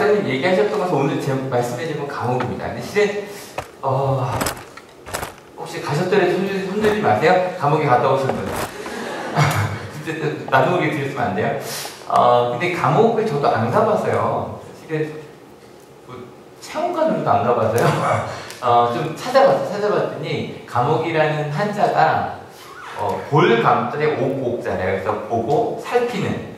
박사님 얘기하셨던 것은 오늘 제 말씀해 주신 감옥입니다. 근데 실은 혹시 가셨더라도 손 들지 마세요. 감옥에 갔다 오신 분. 나누게 드렸으면 안 돼요. 근데 감옥을 저도 안 가봐서요. 실은 뭐 체험관으로도 안 가봐서요. 좀 찾아봤더니 감옥이라는 한자가 볼감들의 옥잖아요. 그래서 보고 살피는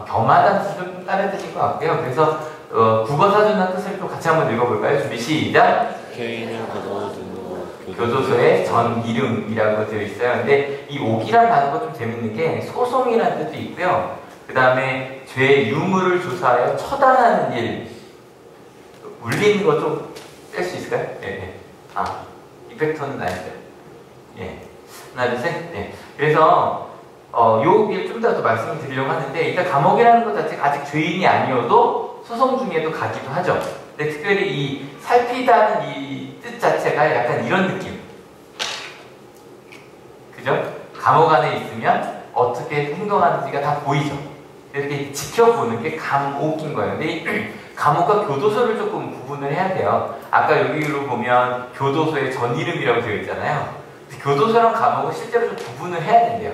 겸하다는 뜻을 다른 뜻인 것 같고요. 그래서 국어사전한 뜻을 좀 같이 한번 읽어볼까요? 준비 시작! 교인은 교도소의 전 이름이라고 되어 있어요. 근데 이 옥이라는 단어가 좀 재밌는 게 소송이라는 뜻도 있고요. 그 다음에 죄의 유무를 조사하여 처단하는 일, 울리는 거 좀 뺄 수 있을까요? 네. 이펙터는 나였어요. 예. 하나, 둘, 셋. 네. 그래서 요길 좀 더 말씀을 드리려고 하는데, 일단 감옥이라는 것 자체가 아직 죄인이 아니어도 소송 중에도 가기도 하죠. 근데 특별히 이 살피다는 이 뜻 자체가 약간 이런 느낌. 그죠? 감옥 안에 있으면 어떻게 행동하는지가 다 보이죠. 이렇게 지켜보는 게 감옥인 거예요. 근데 감옥과 교도소를 조금 구분을 해야 돼요. 아까 여기로 보면 교도소의 전 이름이라고 되어 있잖아요. 교도소랑 감옥은 실제로 좀 구분을 해야 된대요.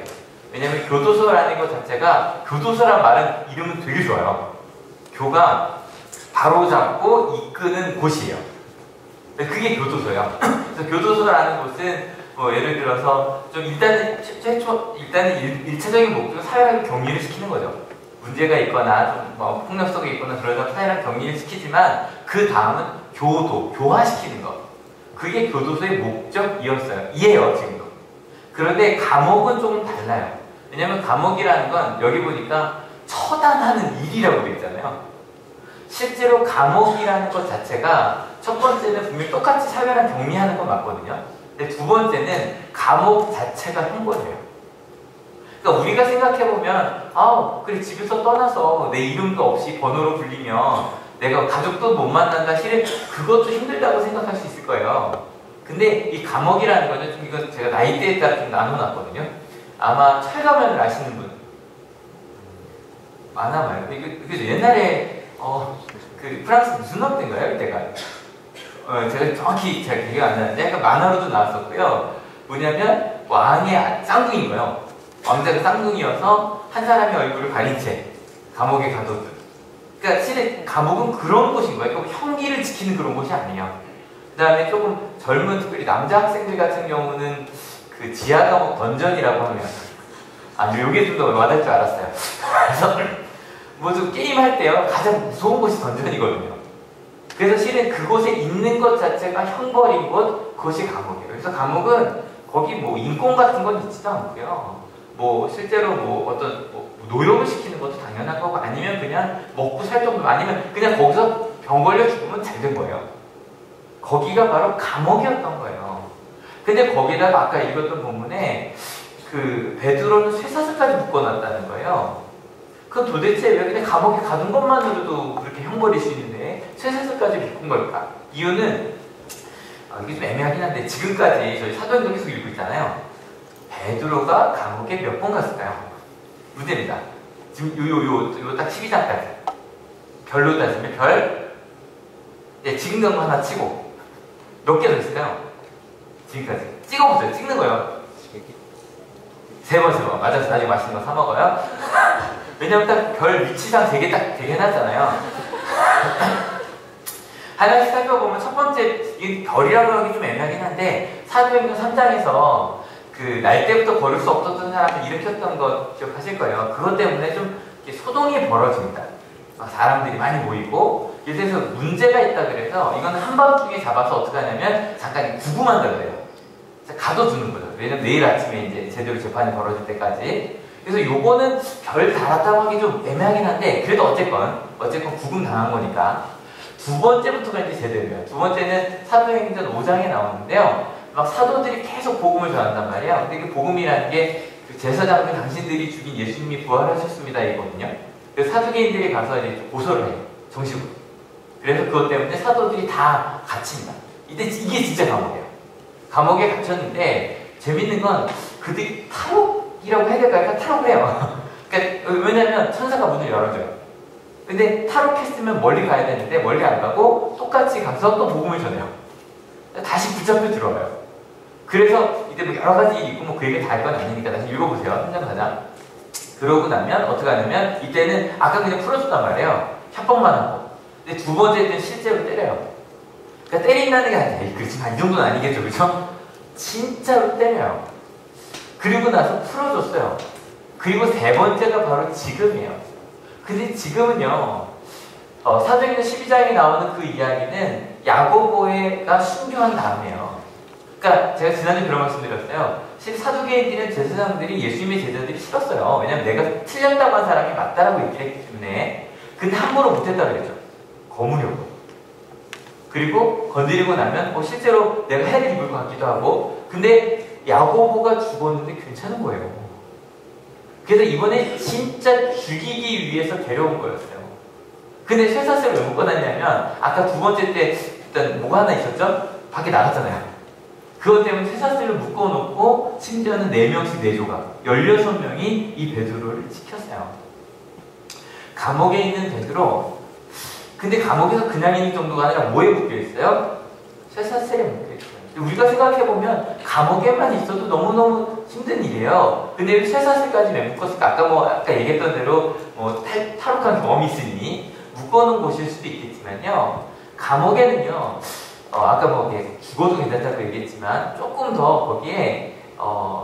왜냐면 교도소라는 것 자체가, 교도소란 말은 이름은 되게 좋아요. 교가 바로잡고 이끄는 곳이에요. 그게 교도소예요. 그래서 교도소라는 곳은 예를 들어서 좀 일단은 1차적인 목적은 사회랑 격리를 시키는 거죠. 문제가 있거나 좀 폭력 속에 있거나 그러다 사회랑 격리를 시키지만 그 다음은 교화시키는 것. 그게 교도소의 목적이었어요. 이해요, 지금도. 그런데 감옥은 조금 달라요. 왜냐면 감옥이라는 건 여기 보니까 처단하는 일이라고 되어 있잖아요. 실제로 감옥이라는 것 자체가 첫 번째는 분명히 똑같이 사회랑 격리하는 건 맞거든요. 근데 두 번째는 감옥 자체가 형벌이에요. 그러니까 우리가 생각해보면 그래 집에서 떠나서 내 이름도 없이 번호로 불리면 내가 가족도 못 만난다. 실은 그것도 힘들다고 생각할 수 있을 거예요. 근데 이 감옥이라는 거는 좀 이거 제가 나이대에 따라 좀 나눠놨거든요. 아마 철가면을 아시는 분 많아 말고 그죠? 옛날에 그 프랑스 무슨 왕때인가요? 이때가 제가 정확히 기억이 안 나는데 약간 만화로도 나왔었고요. 뭐냐면 왕의 쌍둥이인 거예요. 왕자가 쌍둥이여서 한 사람의 얼굴을 가린 채 감옥에 가둬둔. 그러니까 실은 감옥은 그런 곳인 거예요. 그러니까 형기를 지키는 그런 곳이 아니에요. 그 다음에 조금 젊은 특별히 남자 학생들 같은 경우는 그 지하 감옥 던전이라고 하면 요게 좀 더 와닿을 줄 알았어요. 그래서 모두 게임할 때요 가장 무서운 곳이 던전이거든요. 그래서 실은 그곳에 있는 것 자체가 형벌인 곳, 그것이 감옥이에요. 그래서 감옥은 거기 뭐 인권 같은 건 있지도 않고요. 뭐 실제로 어떤 노역을 시키는 것도 당연한 거고, 아니면 그냥 먹고 살 정도, 아니면 그냥 거기서 병 걸려 죽으면 잘 된 거예요. 거기가 바로 감옥이었던 거예요. 근데 거기다가 아까 읽었던 본문에 그 베드로는 쇠사슬까지 묶어놨다는 거예요. 그건 도대체 왜 그냥 감옥에 가둔 것만으로도 그렇게 형벌일 수 있는데 쇠사슬까지 묶은 걸까? 이유는 이게 좀 애매하긴 한데, 지금까지 저희 사도행전 계속 읽고 있잖아요. 베드로가 감옥에 몇 번 갔을까요? 문제입니다. 지금 요 딱 12장까지 별로 따지면 지금 간 거 하나 치고 몇 개 더 있을까요? 지금까지 찍어보세요. 찍는 거예요. 세 번. 맞아서 나중에 맛있는 거 사 먹어요. 왜냐면 딱 별 위치상 되게 딱 되게 해놨잖아요. 하나씩 살펴보면 첫 번째, 이 별이라고 하기 좀 애매하긴 한데, 사도행전 3장에서 그 날 때부터 걸을 수 없었던 사람을 일으켰던 거 기억하실 거예요. 그것 때문에 좀 소동이 벌어집니다. 사람들이 많이 모이고, 이래서 문제가 있다 그래서 이건 한밤중에 잡아서 어떻게 하냐면 잠깐 구금한다 그래요. 가둬두는 거죠. 왜냐면 내일 아침에 이제 제대로 재판이 벌어질 때까지. 그래서 요거는 별 달았다고 하기 좀 애매하긴 한데, 그래도 어쨌건 구금 당한 거니까. 두 번째부터가 이제 제대로예요. 두 번째는 사도행전 5장에 나오는데요. 막 사도들이 계속 복음을 전한단 말이에요. 근데 그 복음이라는 게 그 제사장들 당신들이 죽인 예수님이 부활하셨습니다 이거든요. 그래서 사두개인들이 가서 이제 고소를 해요. 정식으로. 그래서 그것 때문에 사도들이 다 갇힙니다. 이게 진짜 감옥이에요. 감옥에 갇혔는데 재밌는 건 그들이 탈옥이라고 해야 될까요? 탈옥을 해요. 그러니까 왜냐면 천사가 문을 열어줘요. 근데 탈옥했으면 멀리 가야 되는데 멀리 안 가고 똑같이 가서 또 복음을 전해요. 다시 붙잡혀 들어와요. 그래서 이때 뭐 여러 가지 일이 있고 뭐 그 얘기 다 할 건 아니니까 다시 읽어보세요. 한 장 가자. 그러고 나면 어떻게 하냐면 이때는 아까 그냥 풀어줬단 말이에요. 협박만 하고. 근데 두 번째 때는 실제로 때려요. 그러니까 때린다는 게 아니라 그렇지만 이 정도는 아니겠죠, 그렇죠? 진짜로 때려요. 그리고 나서 풀어줬어요. 그리고 세 번째가 바로 지금이에요. 근데 지금은요, 사도행전 12장에 나오는 그 이야기는 야고보가 순교한 다음이에요. 그러니까 제가 지난주에 그런 말씀 드렸어요. 사두개인들은 제사장들이 예수님의 제자들이 싫었어요. 왜냐면 내가 틀렸다고 한 사람이 맞다라고 얘기를 했기 때문에. 근데 함부로 못했다고 그랬죠. 거무려고. 그리고 건드리고 나면 실제로 내가 해를 입을 것 같기도 하고. 근데 야고보가 죽었는데 괜찮은 거예요. 그래서 이번에 진짜 죽이기 위해서 데려온 거였어요. 근데 쇠사슬을 왜 묶어놨냐면 아까 두 번째 때 일단 뭐가 하나 있었죠? 밖에 나갔잖아요. 그것 때문에 쇠사슬을 묶어놓고 심지어는 4명씩 4조각 16명이 이 베드로를 지켰어요. 감옥에 있는 베드로, 근데 감옥에서 그냥 있는 정도가 아니라 뭐에 묶여있어요? 쇠사슬에 묶여있어요. 우리가 생각해보면 감옥에만 있어도 너무너무 힘든 일이에요. 근데 왜 쇠사슬까지 왜 묶었을까? 아까 얘기했던 대로 탈옥한 경험이 있으니 묶어놓은 곳일 수도 있겠지만요. 감옥에는요, 아까 죽어도 괜찮다고 얘기했지만 조금 더 거기에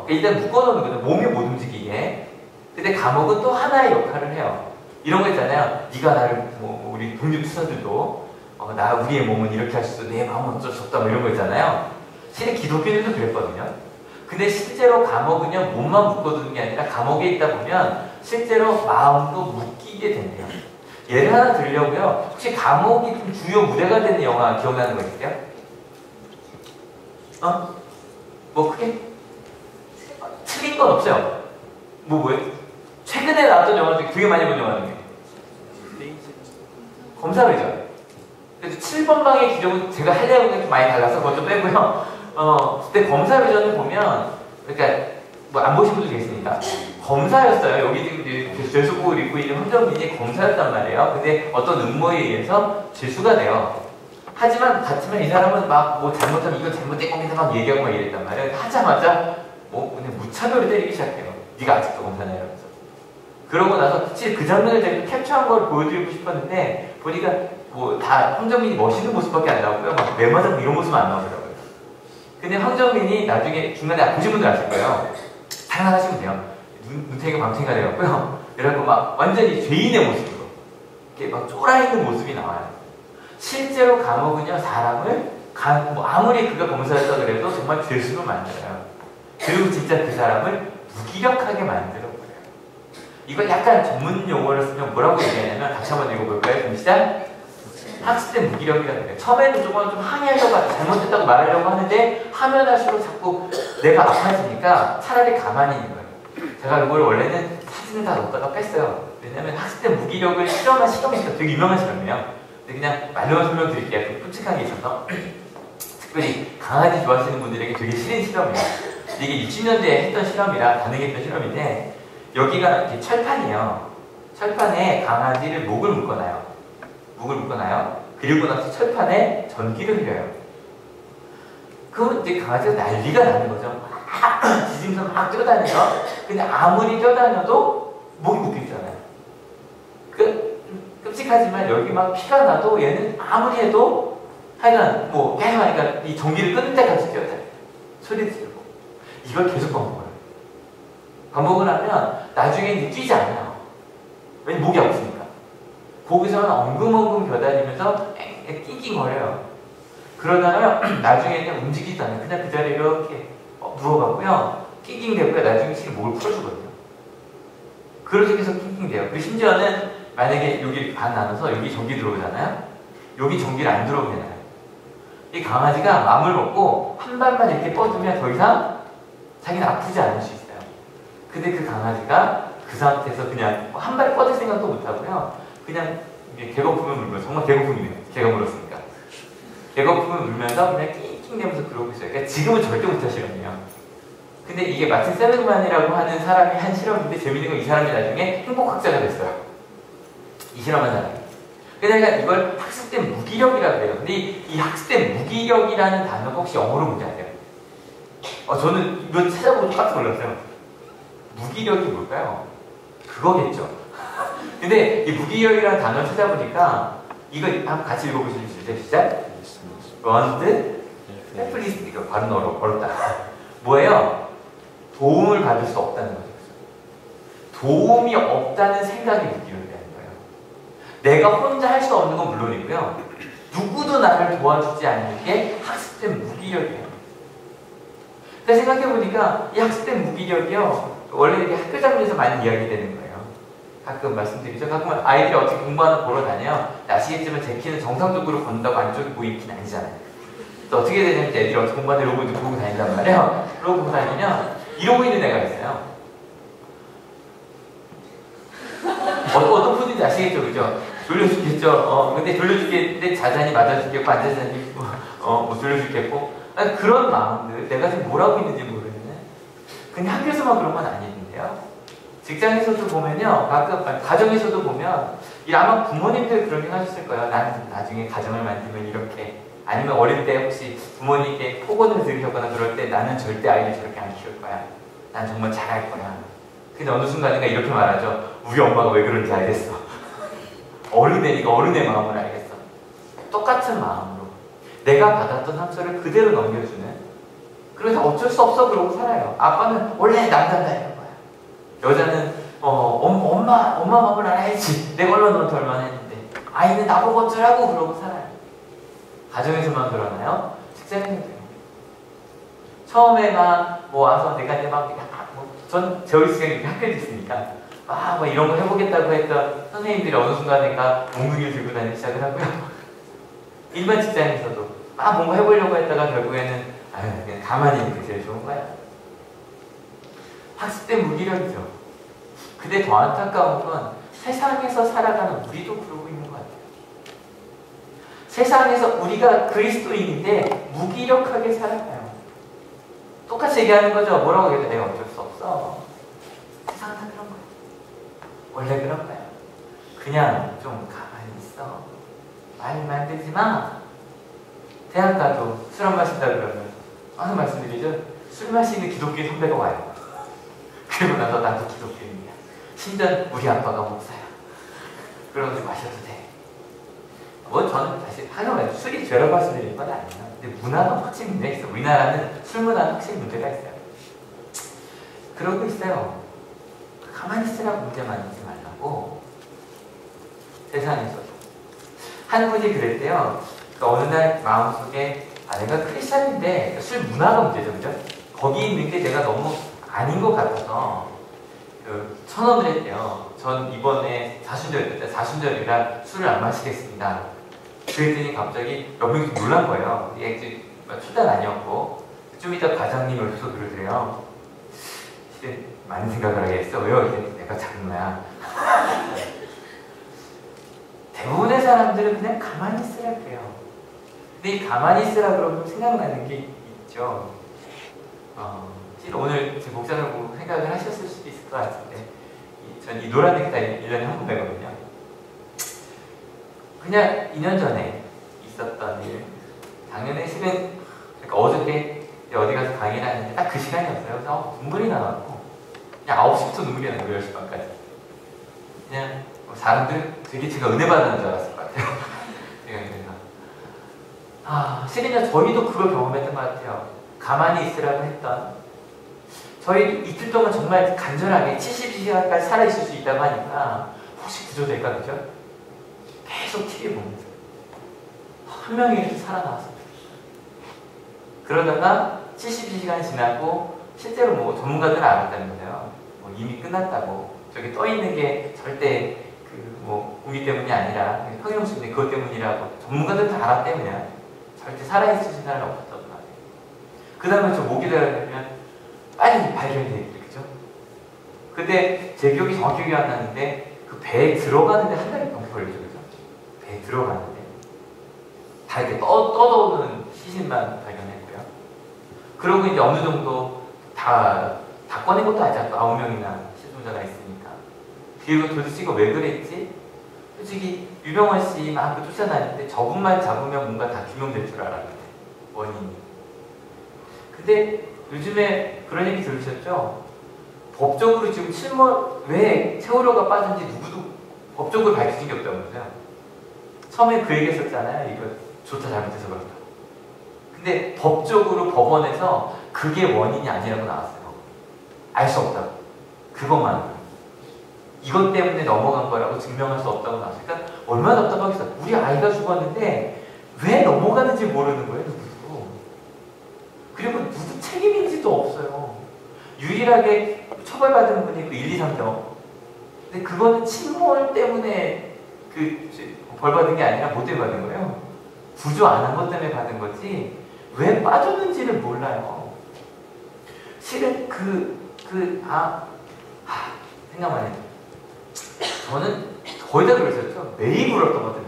일단 묶어놓는 거죠. 몸이 못 움직이게. 근데 감옥은 또 하나의 역할을 해요. 이런 거 있잖아요. 네가 나를 우리 독립투사들도 우리의 몸은 이렇게 할 수 있어. 내 마음은 어쩔 수 없다. 이런 거 있잖아요. 실제 기독교인들도 그랬거든요. 근데 실제로 감옥은요, 몸만 묶어두는 게 아니라 감옥에 있다 보면 실제로 마음도 묶이게 된대요. 예를 하나 들려고요. 혹시 감옥이 좀 주요 무대가 되는 영화 기억나는 거 있어요? 크게? 틀린 건 없어요. 뭐예요? 최근에 나왔던 영화 중에 되게 많이 본 영화는 게 검사회전. 그래서 7번 방의 기록은 제가 하려고 좀 많이 달라서 그것 좀 빼고요. 그때 검사회전을 보면, 그러니까 안 보신 분도 계시니까 검사였어요. 여기 지금 죄수복을 입고 있는 황정민이 검사였단 말이에요. 근데 어떤 음모에 의해서 죄수가 돼요. 같지만 이 사람은 잘못하면 이거 잘못된 겁니다 막 얘기하고 막 이랬단 말이에요. 하자마자 그냥 무차별을 때리기 시작해요. 네가 아직도 검사냐 이러면서. 그러고 나서 사실 그 장면을 제가 캡처한 걸 보여드리고 싶었는데 보니까 다 황정민이 멋있는 모습밖에 안 나오고요. 막 매맞아 이런 모습은 안 나오더라고요. 근데 황정민이 나중에 중간에 보신 분들 아실 거예요. 상상하시면 돼요. 눈탱이가 밤탱이가 돼갖고요. 그래갖고 완전히 죄인의 모습으로 이렇게 쫄아있는 모습이 나와요. 실제로 감옥은요, 사람을 아무리 그가 검사였다 그래도 정말 죄수로 만들어요. 그리고 진짜 그 사람을 무기력하게 만들어버려요. 이걸 약간 전문 용어를 쓰면 뭐라고 얘기하냐면 같이 한번 읽어볼까요? 시작! 학습된 무기력이라고 해요. 처음에는 좀 항의하려고 잘못했다고 말하려고 하는데 하면 할수록 자꾸 내가 아파지니까 차라리 가만히 있는 거예요. 제가 이걸 원래는 사진을 다 넣었다가 뺐어요. 왜냐면 학습된 무기력을 실험한 실험이 있어요. 되게 유명한 실험이에요. 근데 그냥 말로만 설명드릴게요. 좀 끔찍한 게 있어서. 특별히 강아지 좋아하시는 분들에게 되게 싫은 실험이에요. 이게 60년대에 했던 실험이라 가능했던 실험인데 여기가 이렇게 철판이에요. 철판에 강아지를 목을 묶어놔요. 그리고 나서 철판에 전기를 흘려요. 그러면 이제 강아지가 난리가 나는 거죠. 지짐서 막 뛰어다녀요. 근데 아무리 뛰어다녀도 목이 묶여있잖아요. 끔찍하지만 여기 피가 나도 얘는 아무리 해도 하여간 계속 하니까 이 전기를 끊을 때까지 뛰어다녀요. 소리 지르고. 이걸 계속 반복을 해요. 반복을 하면 나중에 이제 뛰지 않아요. 왜냐면 목이 없으니까. 거기서는 엉금엉금 겨다니면서 낑낑거려요. 그러다가 나중에는 움직이지도 않아요. 그냥 그 자리에 이렇게 누워갖고요. 낑낑대고요. 나중에 실은 목을 풀어주거든요. 그렇게 계속 낑낑대요. 그리고 심지어는 만약에 여기 반 나눠서 여기 전기 들어오잖아요. 여기 전기를 안 들어오게 해놔요. 이 강아지가 마음을 먹고 한 발만 이렇게 뻗으면 더 이상 자기는 아프지 않을 수 있어요. 근데 그 강아지가 그 상태에서 그냥 한 발 뻗을 생각도 못하고요. 그냥 개거품을 물면서, 정말 개거품이네요. 개가 물었으니까. 개거품을 물면서 그냥 낑낑대면서 그러고 있어요. 그러니까 지금은 절대 못할 실험이에요. 근데 이게 마틴 셀리그만이라고 하는 사람이 한 실험인데 재밌는 건 이 사람이 나중에 행복학자가 됐어요. 이 실험한 사람이. 그래서 내가 이걸 학습된 무기력이라고 해요. 근데 이 학습된 무기력이라는 단어가 혹시 영어로 뭔지 아세요? 저는 이거 찾아보고 깜짝 놀랐어요. 무기력이 뭘까요? 그거겠죠. 근데 이 무기력이라는 단어를 찾아보니까 이거 한번 같이 읽어보시면 시작. Bond helpless. 이거 발음 어렵다. 뭐예요? 도움을 받을 수 없다는 거죠. 도움이 없다는 생각이 무기력이라는 거예요. 내가 혼자 할 수 없는 건 물론이고요. 누구도 나를 도와주지 않는 게 학습된 무기력이에요. 그래서 생각해보니까 이 학습된 무기력이요. 원래 이렇게 학교 장면에서 많이 이야기되는 거예요. 가끔 말씀드리죠. 가끔 아이들이 어떻게 공부하나 보러 다녀요. 아시겠지만 제 키는 정상적으로 걷는다고 안쪽에 보이는 키는 아니잖아요. 그래서 어떻게 되냐면 애들이 어떻게 공부하나 이러고 보고 다닌단 말이에요. 그러고 보고 다니면 이러고 있는 애가 있어요. 어떤 푸드인지 아시겠죠? 그죠? 졸려 죽겠죠? 근데 졸려 죽겠는데 자잔이 맞아 죽겠고, 앉아자니 뭐 졸려 죽겠고. 아니, 그런 마음들, 내가 지금 뭘 하고 있는지 모르겠네. 그냥 학교에서만 그런 건 아닌데요. 직장에서도 보면요, 가끔, 가정에서도 보면, 아마 부모님들 그런 생 하셨을 거예요. 나는 나중에 가정을 만들면 이렇게. 아니면 어릴 때 혹시 부모님께 폭언을 들으셨거나 그럴 때 나는 절대 아이를 저렇게 안 키울 거야. 난 정말 잘할 거야. 근데 어느 순간인가 이렇게 말하죠. 우리 엄마가 왜 그런지 알겠어. 어른애니까 어른의 마음을 알겠어. 똑같은 마음으로 내가 받았던 상처를 그대로 넘겨주는. 그래서 어쩔 수 없어 그러고 살아요. 아빠는 원래 남잔다 이런 거야. 여자는 엄마 마음을 알아야지. 내가 너한테 얼마나 했는데. 아이는 나보고 어쩌라고 그러고 살아요. 가정에서만 그러나요? 직장에서도 돼요. 처음에 막 와서 내가 이제 막 전 저희 시간에 학교에 있으니까 뭐 이런 거 해보겠다고 했던 선생님들이 어느 순간인가 몽둥이를 들고 다니기 시작을 하고요. 일반 직장에서도 뭔가 해보려고 했다가 결국에는 그냥 가만히 있는 게 제일 좋은 거야. 학습된 무기력이죠. 근데 더 안타까운 건 세상에서 살아가는 우리도 그러고 있는 것 같아요. 세상에서 우리가 그리스도인인데 무기력하게 살아가요. 똑같이 얘기하는 거죠. 뭐라고 해도 내가 어쩔 수 없어. 세상은 다 그런 거예요. 원래 그런 거야. 그냥 좀 가만히 있어. 말 만들지 마. 대학 가도 술 안 마신다 그러면 하는 말씀드리죠. 술 마시는 기독교 선배가 와요. 그리고 나서 나도 기독교인이야. 심지어 우리 아빠가 목사야. 그러면서 마셔도 돼. 저는 사실 하여간 술이 죄라고 말씀드리는 건 아니에요. 근데 문화가 확실히 문제가 있어요. 우리나라는 술 문화는 확실히 문제가 있어요. 그러고 있어요. 가만히 있으라고 문제 만들지 말라고. 세상에서도. 한 분이 그랬대요. 어느 날 마음속에 내가 크리스찬인데 술 문화가 문제죠. 그죠? 거기 있는 게 내가 너무 아닌 것 같아서 선언을 했대요. 전 이번에 사순절이라 술을 안 마시겠습니다. 그랬더니 갑자기 몇 명이 놀란 거예요. 이게 초단 아니었고 좀 이따 과장님이 어디서 그러세요. 많은 생각을 하겠어. 왜요? 내가 장르야. 대부분의 사람들은 그냥 가만히 있으라 그래요. 근데 이 가만히 있으라 그러면 생각나는 게 있죠. 오늘 제 목장을 보고 생각을 하셨을 수도 있을 것 같은데 전 이 노란 넥타이 1년에 한 번 매거든요. 그냥 2년 전에 있었던 일, 작년에 그러니까 어저께 어디 가서 강의를 하는데 딱 그 시간이었어요. 그래서 눈물이 나왔고 그냥 9시부터 눈물이 나고 10시 반까지. 그냥 사람들 되게 제가 은혜 받는 줄 알았을 것 같아요. 실은요 저희도 그걸 경험했던 것 같아요. 가만히 있으라고 했던 저희 이틀 동안 정말 간절하게 72시간까지 살아있을 수 있다고 하니까 혹시 구조될까 그죠? 계속 TV 보면서 한 명이 살아나왔으면 좋겠어요. 그러다가 72시간이 지나고 실제로 전문가들은 알았다면서요. 이미 끝났다고. 저기 떠있는 게 절대 공기 때문이 아니라 평형수인데 그것 때문이라고 전문가들 다 알았기 때문에 절대 살아있으신 사람은 없었던 것 같아요. 그 다음에 저 목이 달아내면 빨리 발견이 되겠죠. 근데 제 기억이 정확히 기억이 안 나는데 그 배에 들어가는데 한 달이 넘게 걸리죠. 그죠? 배에 들어가는데 다 이렇게 떠도는 시신만 발견했고요. 그러고 이제 어느 정도 다 꺼낸 것도 아직 9명이나 실종자가 있으니까. 그리고 도대체 이거 왜 그랬지? 솔직히 유병원 씨 마음껏 쫓아다니는데 저분만 잡으면 뭔가 다 규명될 줄 알았는데 원인이. 근데 요즘에 그런 얘기 들으셨죠? 법적으로 지금 왜 세월호가 빠진지 누구도 법적으로 밝혀진 게 없다면서요. 처음에 그 얘기 했었잖아요. 이거 조차 잘못해서 그렇다. 근데 법적으로 법원에서 그게 원인이 아니라고 나왔어요. 알 수 없다고. 그것만. 이것 때문에 넘어간 거라고 증명할 수 없다고 나왔어요. 그러니까 얼마나 답답하겠어요. 우리 아이가 죽었는데 왜 넘어가는지 모르는 거예요. 누구도. 그리고 누구 책임인지도 없어요. 유일하게 처벌받은 분이 그 1, 2, 3점. 근데 그거는 침몰 때문에 벌 받은 게 아니라 뭐 때문에 받은 거예요? 구조 안 한 것 때문에 받은 거지 왜 빠졌는지를 몰라요. 실은 생각만 해요. 저는 거의 다 그랬었죠. 매일 울었던 것 같아요.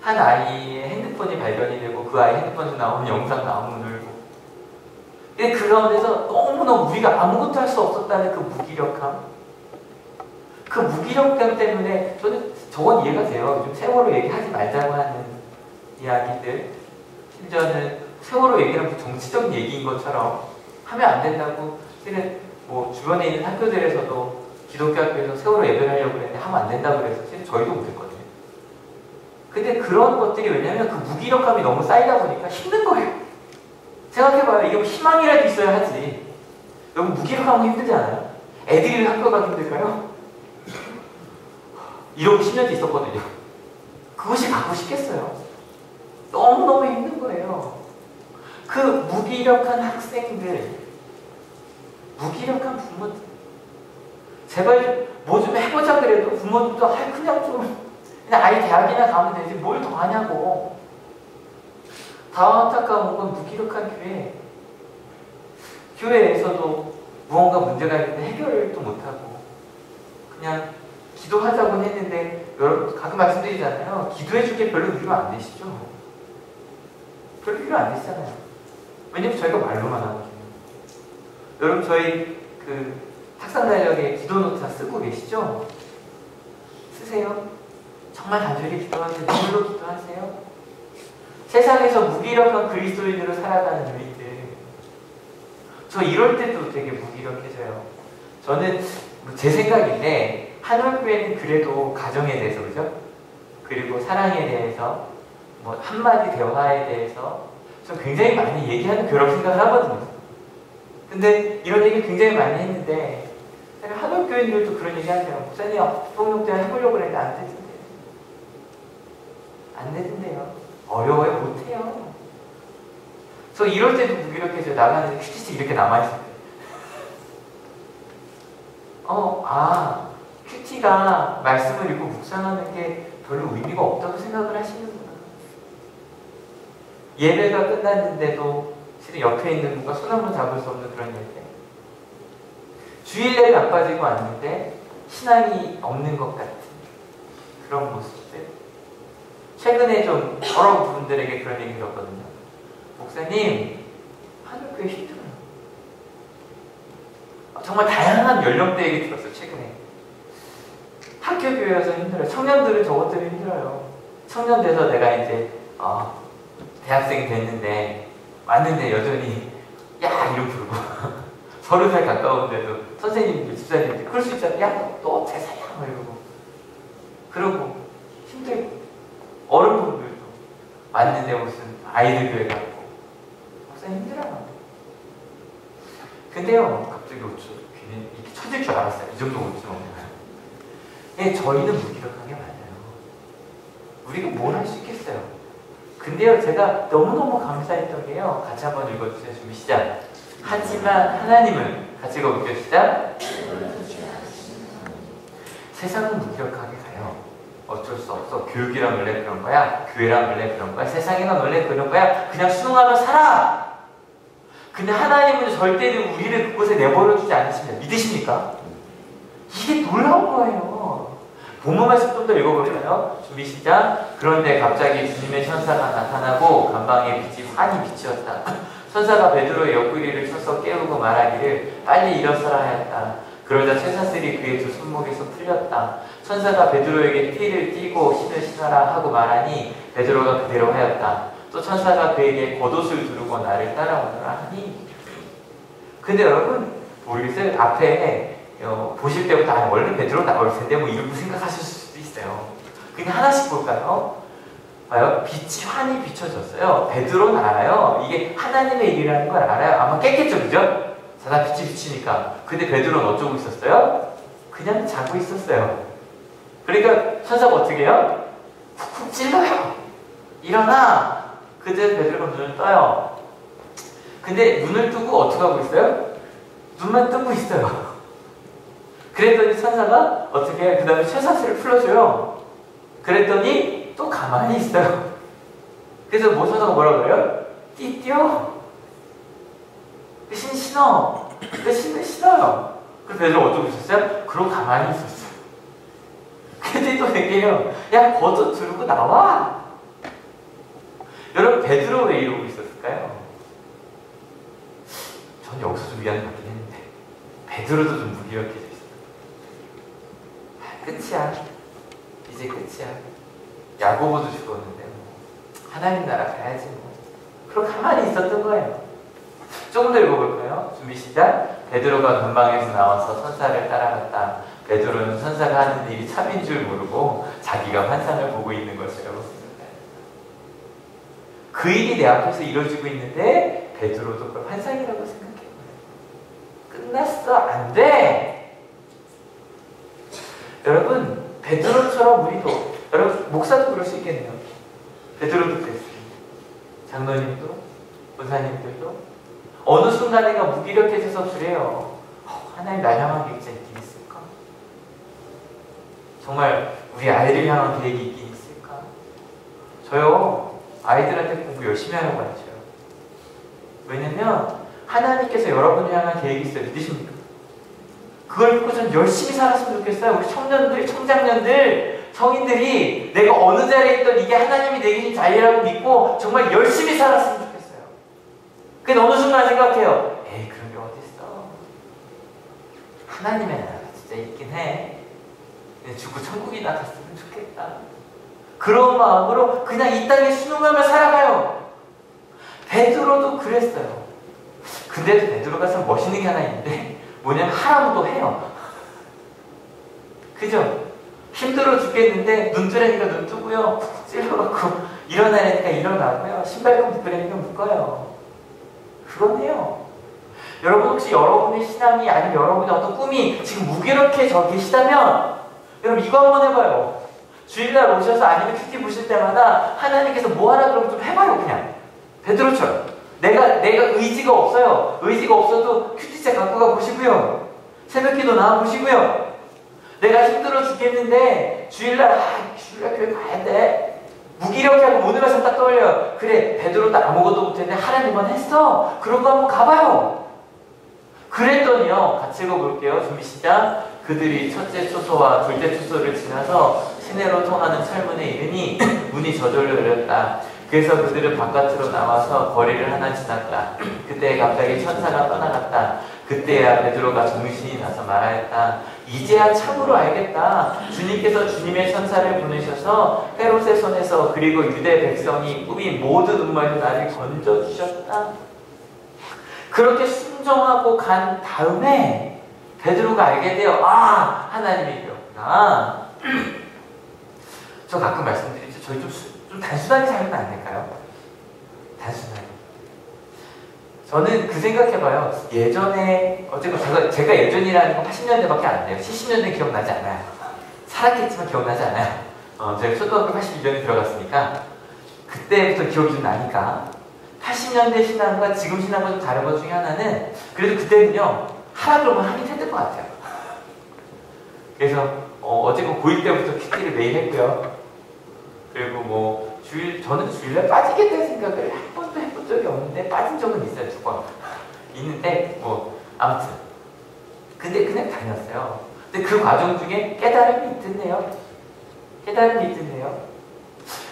한 아이의 핸드폰이 발견이 되고 그 아이 핸드폰에서 나오는 영상 나오면 울고. 근데 그 가운데서 너무너무 우리가 아무것도 할 수 없었다는 그 무기력함. 그 무기력감 때문에 저는 저건 이해가 돼요. 요즘 세월호 얘기하지 말자고 하는 이야기들. 심지어는 세월호 얘기는 정치적인 얘기인 것처럼 하면 안 된다고. 실은 뭐 주변에 있는 학교들에서도 기독교 학교에서 세월호 예배를 하려고 했는데 하면 안 된다고 그래서 실은 저희도 못했거든요. 근데 그런 것들이 왜냐면 그 무기력감이 너무 쌓이다 보니까 힘든 거예요. 생각해봐요. 이게 뭐 희망이라도 있어야 하지. 너무 무기력하면 힘들지 않아요? 애들이 학교 가기 힘들까요? 이러고 10년째 있었거든요. 그것이 갖고 싶겠어요. 너무너무 힘든 거예요. 그 무기력한 학생들, 무기력한 부모들, 제발 뭐 좀 해보자 그래도 부모님도 그냥 아이 대학이나 가면 되지 뭘 더 하냐고. 다 안타까운 건 무기력한 교회에서도 무언가 문제가 있는데 해결도 못하고 그냥 기도하자고 했는데 여러분 가끔 말씀드리잖아요. 기도해줄 게 별로 위로 안 되시죠? 별로 위로 안 되시잖아요. 왜냐면 저희가 말로만 하거든요. 여러분 저희 학상 달력에 기도 노트 다 쓰고 계시죠? 쓰세요. 정말 간절히 기도하세요. 눈물로 기도하세요. 세상에서 무기력한 그리스도인으로 살아가는 우리들. 저 이럴 때도 되게 무기력해져요. 저는 제 생각인데 한올교회는 그래도 가정에 대해서 그죠? 그리고 사랑에 대해서 뭐 한마디 대화에 대해서 저 굉장히 많이 얘기하는 교회라고 생각을 하거든요. 근데 이런 얘기 굉장히 많이 했는데 한올교회들도 그런 얘기 하세요. 목사님 폭력대화 해보려고 그랬는데 안 되던데요. 안 되던데요. 어려워요. 못해요. 저 이럴 때도 무기력해져요. 나가는데 큐티씩 이렇게 남아있을 때. 큐티가 말씀을 읽고 묵상하는 게 별로 의미가 없다고 생각을 하시는구나. 예배가 끝났는데도 실은 옆에 있는 분과 손 한번 잡을 수 없는 그런 예배. 주일내에 나빠지고 왔는데 신앙이 없는 것 같은 그런 모습들. 최근에 좀 여러 분들에게 그런 얘기 들었거든요. 목사님, 한올교회 힘들어요. 정말 다양한 연령대 얘기 들었어요. 최근에. 학교교회여서 힘들어요. 청년들은 저것 때문에 힘들어요. 청년 돼서 내가 이제 대학생이 됐는데 왔는데 여전히 야 이러고 부르고 30살 가까운데도 선생님들, 집사님들 그럴 수 있잖아요. 야 너 제사야 이러고 그러고 힘들고 어른분들도 왔는데 무슨 아이들 교회 같고 목사님 힘들어요. 근데요 갑자기 괜히 이렇게 쳐질 줄 알았어요. 이 정도 웃죠. 저희는 무기력한 게 맞아요. 우리가 뭘 할 수 있겠어요. 근데요 제가 너무너무 감사했던 게요. 같이 한번 읽어주세요. 준비 시작. 하지만 하나님은 같이 읽어볼게요. 시작. 세상은 무기력하게 가요. 어쩔 수 없어. 교육이란 원래 그런 거야. 교회란 원래 그런 거야. 세상이란 원래 그런 거야. 그냥 순응하며 살아. 근데 하나님은 절대로 우리를 그곳에 내버려두지 않으십니다. 믿으십니까? 이게 놀라운 거예요. 본문 말씀 좀 더 읽어볼까요? 준비 시작. 그런데 갑자기 주님의 천사가 나타나고 간방에 빛이 환히 비치었다. 천사가 베드로의 옆구리를 쳐서 깨우고 말하기를 빨리 일어서라 하였다. 그러자 쇠사슬이 그의 두 손목에서 풀렸다. 천사가 베드로에게 띠를 띠고 신을 신어라 하고 말하니 베드로가 그대로 하였다. 또 천사가 그에게 겉옷을 두르고 나를 따라오너라 하니. 근데 여러분 모르겠어요. 앞에 보실 때부터 원래 베드로 나올 텐데 뭐 이렇게 생각하실 수도 있어요. 그냥 하나씩 볼까요? 봐요. 빛이 환히 비춰졌어요. 베드로는 알아요. 이게 하나님의 일이라는 걸 알아요. 아마 깼겠죠, 그죠? 자다 빛이 비치니까. 근데 베드로는 어쩌고 있었어요? 그냥 자고 있었어요. 그러니까 천사가 어떻게 해요? 쿡쿡 찔러요. 일어나. 그때 베드로가 눈을 떠요. 근데 눈을 뜨고 어떻게 하고 있어요? 눈만 뜨고 있어요. 그랬더니 천사가 어떻게 해요? 그 다음에 쇠사슬을 풀어줘요. 그랬더니 또 가만히 있어요. 그래서 뭐 천사가 뭐라고 그래요? 띠 신 신어. 그 신을 신어요. 그래서 베드로가 어쩌고 있었어요? 그러고 가만히 있었어요. 근데 또 얘기해요. 야, 겉옷 들고 나와. 여러분, 베드로 왜 이러고 있었을까요? 전 여기서 좀 위안을 받긴 했는데 베드로도 좀 무기력해져 있어요. 끝이야. 이제 끝이야. 야고보도 죽었는데 뭐. 하나님 나라 가야지 뭐. 그럼 가만히 있었던 거예요. 조금 더 읽어볼까요? 준비 시작. 베드로가 근방에서 나와서 천사를 따라갔다. 베드로는 천사가 하는 일이 참인 줄 모르고 자기가 환상을 보고 있는 것이라고 생각해요. 그 일이 내 앞에서 이루어지고 있는데 베드로도 그걸 환상이라고 생각해요. 끝났어. 안 돼. 여러분, 베드로처럼 우리도, 여러분 목사도 그럴 수 있겠네요. 베드로도 그랬어요. 장로님도, 권사님들도 어느 순간에가 무기력해져서 그래요. 하나님 날 향한 계획이 진짜 있긴 있을까? 정말 우리 아이를 향한 계획이 있긴 있을까? 저요, 아이들한테 공부 열심히 하라고 하죠. 왜냐면 하나님께서 여러분을 향한 계획이 있어요. 믿으십니까? 그걸 믿고 전 열심히 살았으면 좋겠어요. 우리 청년들, 청장년들, 성인들이 내가 어느 자리에 있던 이게 하나님이 내게 준 자리라고 믿고 정말 열심히 살았으면 좋겠어요. 근데 어느 순간 생각해요. 에이, 그런 게 어딨어. 하나님의 나라가 진짜 있긴 해. 죽고 천국이나 갔으면 좋겠다. 그런 마음으로 그냥 이 땅에 순응하며 살아가요. 베드로도 그랬어요. 근데도 베드로가 참 멋있는 게 하나 있는데 뭐냐면 하라고 또 해요. 그죠? 힘들어 죽겠는데 눈 뜨라니까 눈 뜨고요. 푹 찔러갖고 일어나라니까 일어나고요. 신발끈 묶으라니까 묶어요. 그건 해요. 여러분 혹시 여러분의 신앙이 아니면 여러분의 어떤 꿈이 지금 무기력해져 계시다면 여러분 이거 한번 해봐요. 주일날 오셔서 아니면 큐티 보실 때마다 하나님께서 뭐 하라 그러면 좀 해봐요. 그냥 베드로처럼 내가 의지가 없어요. 의지가 없어도 큐티책 갖고 가 보시고요. 새벽기도 나와 보시고요. 내가 힘들어 죽겠는데 주일날 교회 가야 돼. 무기력하고 오늘 말씀 딱 떠올려요. 그래, 베드로도 아무것도 못했는데 하나님만 했어. 그런 거 한번 가봐요. 그랬더니요, 같이 읽어볼게요. 준비 시작. 그들이 첫째 초소와 둘째 초소를 지나서 시내로 통하는 철문에 이르니 문이 저절로 열렸다. 그래서 그들은 바깥으로 나와서 거리를 하나 지났다. 그때 갑자기 천사가 떠나갔다. 그때야 베드로가 정신이 나서 말하였다. 이제야 참으로 알겠다. 주님께서 주님의 천사를 보내셔서 헤롯의 손에서 그리고 유대 백성이 꾸민 모든 음모에서 나를 건져주셨다. 그렇게 순종하고 간 다음에 베드로가 알게 돼요. 아, 하나님의 일이었구나. 저 가끔 말씀드리죠. 저희 좀 단순하게 살면 안 될까요? 단순하게. 저는 그 생각해봐요. 예전에, 어쨌든 제가 예전이라는 건 80년대밖에 안 돼요. 70년대 기억나지 않아요. 살았겠지만 기억나지 않아요. 제가 초등학교 82년에 들어갔으니까 그때부터 기억이 좀 나니까 80년대 신앙과 지금 신앙과 좀 다른 것 중에 하나는 그래도 그때는요 하라 그러면 하긴 했던 것 같아요. 그래서 어쨌든 고1 때부터 큐티를 매일 했고요. 그리고 뭐 저는 주일날 빠지겠다는 생각을 한 번도 해본 적이 없는데 빠진 적은 있어요. 2번 있는데 뭐 아무튼 근데 그냥 다녔어요. 근데 그 과정 중에 깨달음이 있던데요. 깨달음이 있던데요.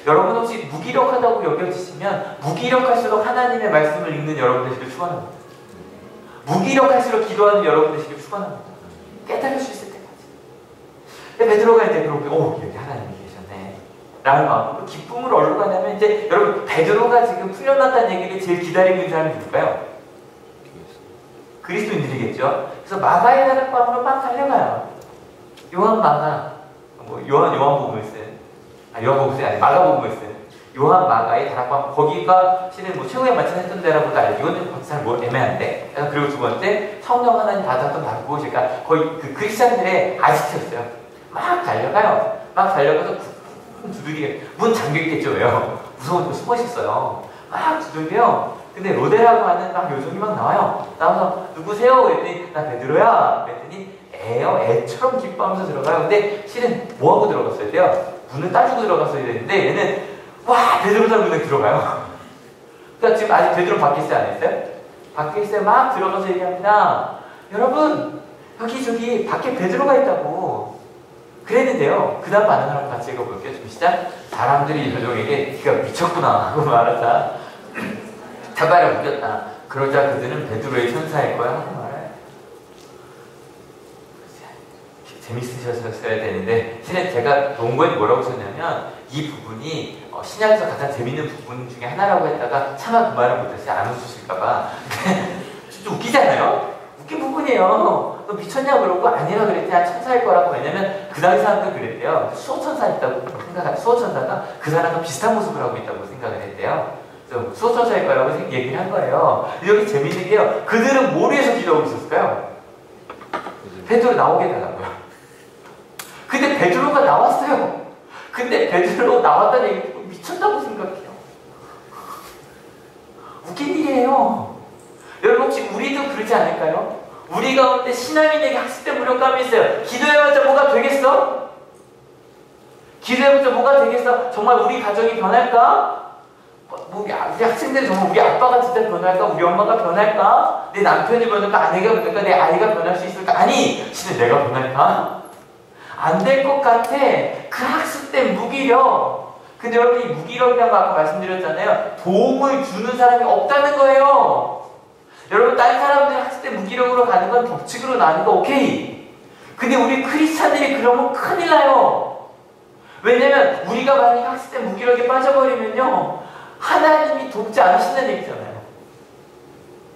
여러분 혹시 무기력하다고 여겨지시면 무기력할수록 하나님의 말씀을 읽는 여러분 되시길 축원합니다. 무기력할수록 기도하는 여러분 되시길 축원합니다. 깨달을 수 있을 때까지. 베드로가 이제 그러고, 여기 하나님이 계셨네. 라는 마음으로 기쁨으로 어디로 가냐면, 이제 여러분, 베드로가 지금 풀려났다는 얘기를 제일 기다리고 있는 사람이 누굴까요? 그리스도인들이겠죠. 그래서 마가의 다락방으로 막 달려가요. 요한 마가, 요한복음을 쓴, 요한복음이 아니 마가복음을 쓴 요한 마가의 다락방, 거기가 실은 최후의 만찬했던 데라고도 알고, 이거는 잘 애매한데. 그리고 두 번째, 성령 하나님 받았던 바로 그곳이니까 거의 그 크리스찬들의 아지트였어요. 막 달려가요. 막 달려가서 두드리게, 문 잠겨있겠죠. 왜요? 무서워서 숨어 있었어요. 막 두들겨요. 근데 로데라고 하는 막 요정이 막 나와요. 나와서 누구세요? 그랬더니 나 베드로야. 그랬더니 애처럼 기뻐하면서 들어가요. 근데 실은 뭐하고 들어갔어야 돼요? 문을 따주고 들어갔어야 되는데 얘는 와 베드로 잘 문에 들어가요. 그러니까 지금 아직 베드로 밖에 있어요? 안 했어요? 밖에 있어요. 막 들어가서 얘기합니다. 여러분 여기 저기 밖에 베드로가 있다고 그랬는데요. 그 다음 반응을 한번 같이 읽어볼게요. 좀 시작. 사람들이 요정에게 네가 미쳤구나 하고 말하자 자발을 우겼다. 그러자 그들은 베드로의 천사일 거야 하고 말해. 재밌으셨어야 되는데 실은 제가 논거에 뭐라고 썼냐면 이 부분이 신약에서 가장 재밌는 부분 중에 하나라고 했다가 차마 그 말을 못했어요. 안 웃으실까봐. 좀 웃기잖아요? 웃긴 부분이에요. 너 미쳤냐 그러고 아니라 그랬지. 천사일 거라고. 왜냐면 그 당시 사람들 그랬대요. 수호천사 있다고 생각하고 수호천사가 그 사람과 비슷한 모습을 하고 있다고 생각을 했대요. 그래서 수호천사일 거라고 얘기를 한 거예요. 여기 재밌는 게요. 그들은 뭘 위해서 기도하고 있었을까요? 베드로 나오게 해달라고요. 근데 베드로가 나왔어요. 근데 베드로 나왔다는 얘기 듣고 미쳤다고 생각해요. 웃긴 일이에요. 여러분 혹시 우리도 그러지 않을까요? 우리 가운데 신앙인에게 학습된 무력감이 있어요. 기도해봤자 뭐가 되겠어? 기도해봤자 뭐가 되겠어? 정말 우리 가정이 변할까? 우리 학생들이 정말 우리 아빠가 진짜 변할까? 우리 엄마가 변할까? 내 남편이 변할까? 아내가 변할까? 내 아이가 변할 수 있을까? 아니! 진짜 내가 변할까? 안 될 것 같아. 그 학습된 무기력. 근데 여러분 이 무기력이라고 아까 말씀드렸잖아요. 도움을 주는 사람이 없다는 거예요. 여러분 다른 사람들이 학습된 무기력으로 가는 건 법칙으로 나는 거 오케이. 근데 우리 크리스찬들이 그러면 큰일 나요. 왜냐면 우리가 만약에 학습된 무기력에 빠져버리면요. 하나님이 돕지 않으신다는 얘기잖아요.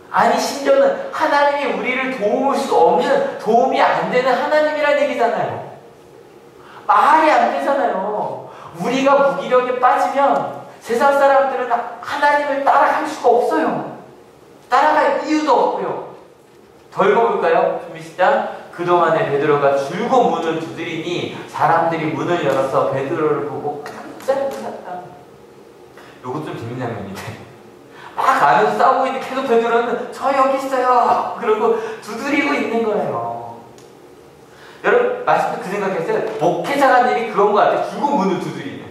아니 심지어는 하나님이 우리를 도울 수 없는, 도움이 안 되는 하나님이라는 얘기잖아요. 말이 안 되잖아요. 우리가 무기력에 빠지면 세상 사람들은 하나님을 따라갈 수가 없어요. 따라갈 이유도 없고요. 더 읽어볼까요? 준비 시작. 그동안에 베드로가 줄곧 문을 두드리니 사람들이 문을 열어서 베드로를 보고 깜짝 놀랐다. 요거 좀 재밌는 장면인데 막 안에서 싸우고 있는데 계속 베드로는 저 여기 있어요. 그러고 두드리고 있는 거예요. 여러분 말씀 그 생각했어요. 목회자가 한 일이 그런 것 같아요. 줄곧 문을 두드리는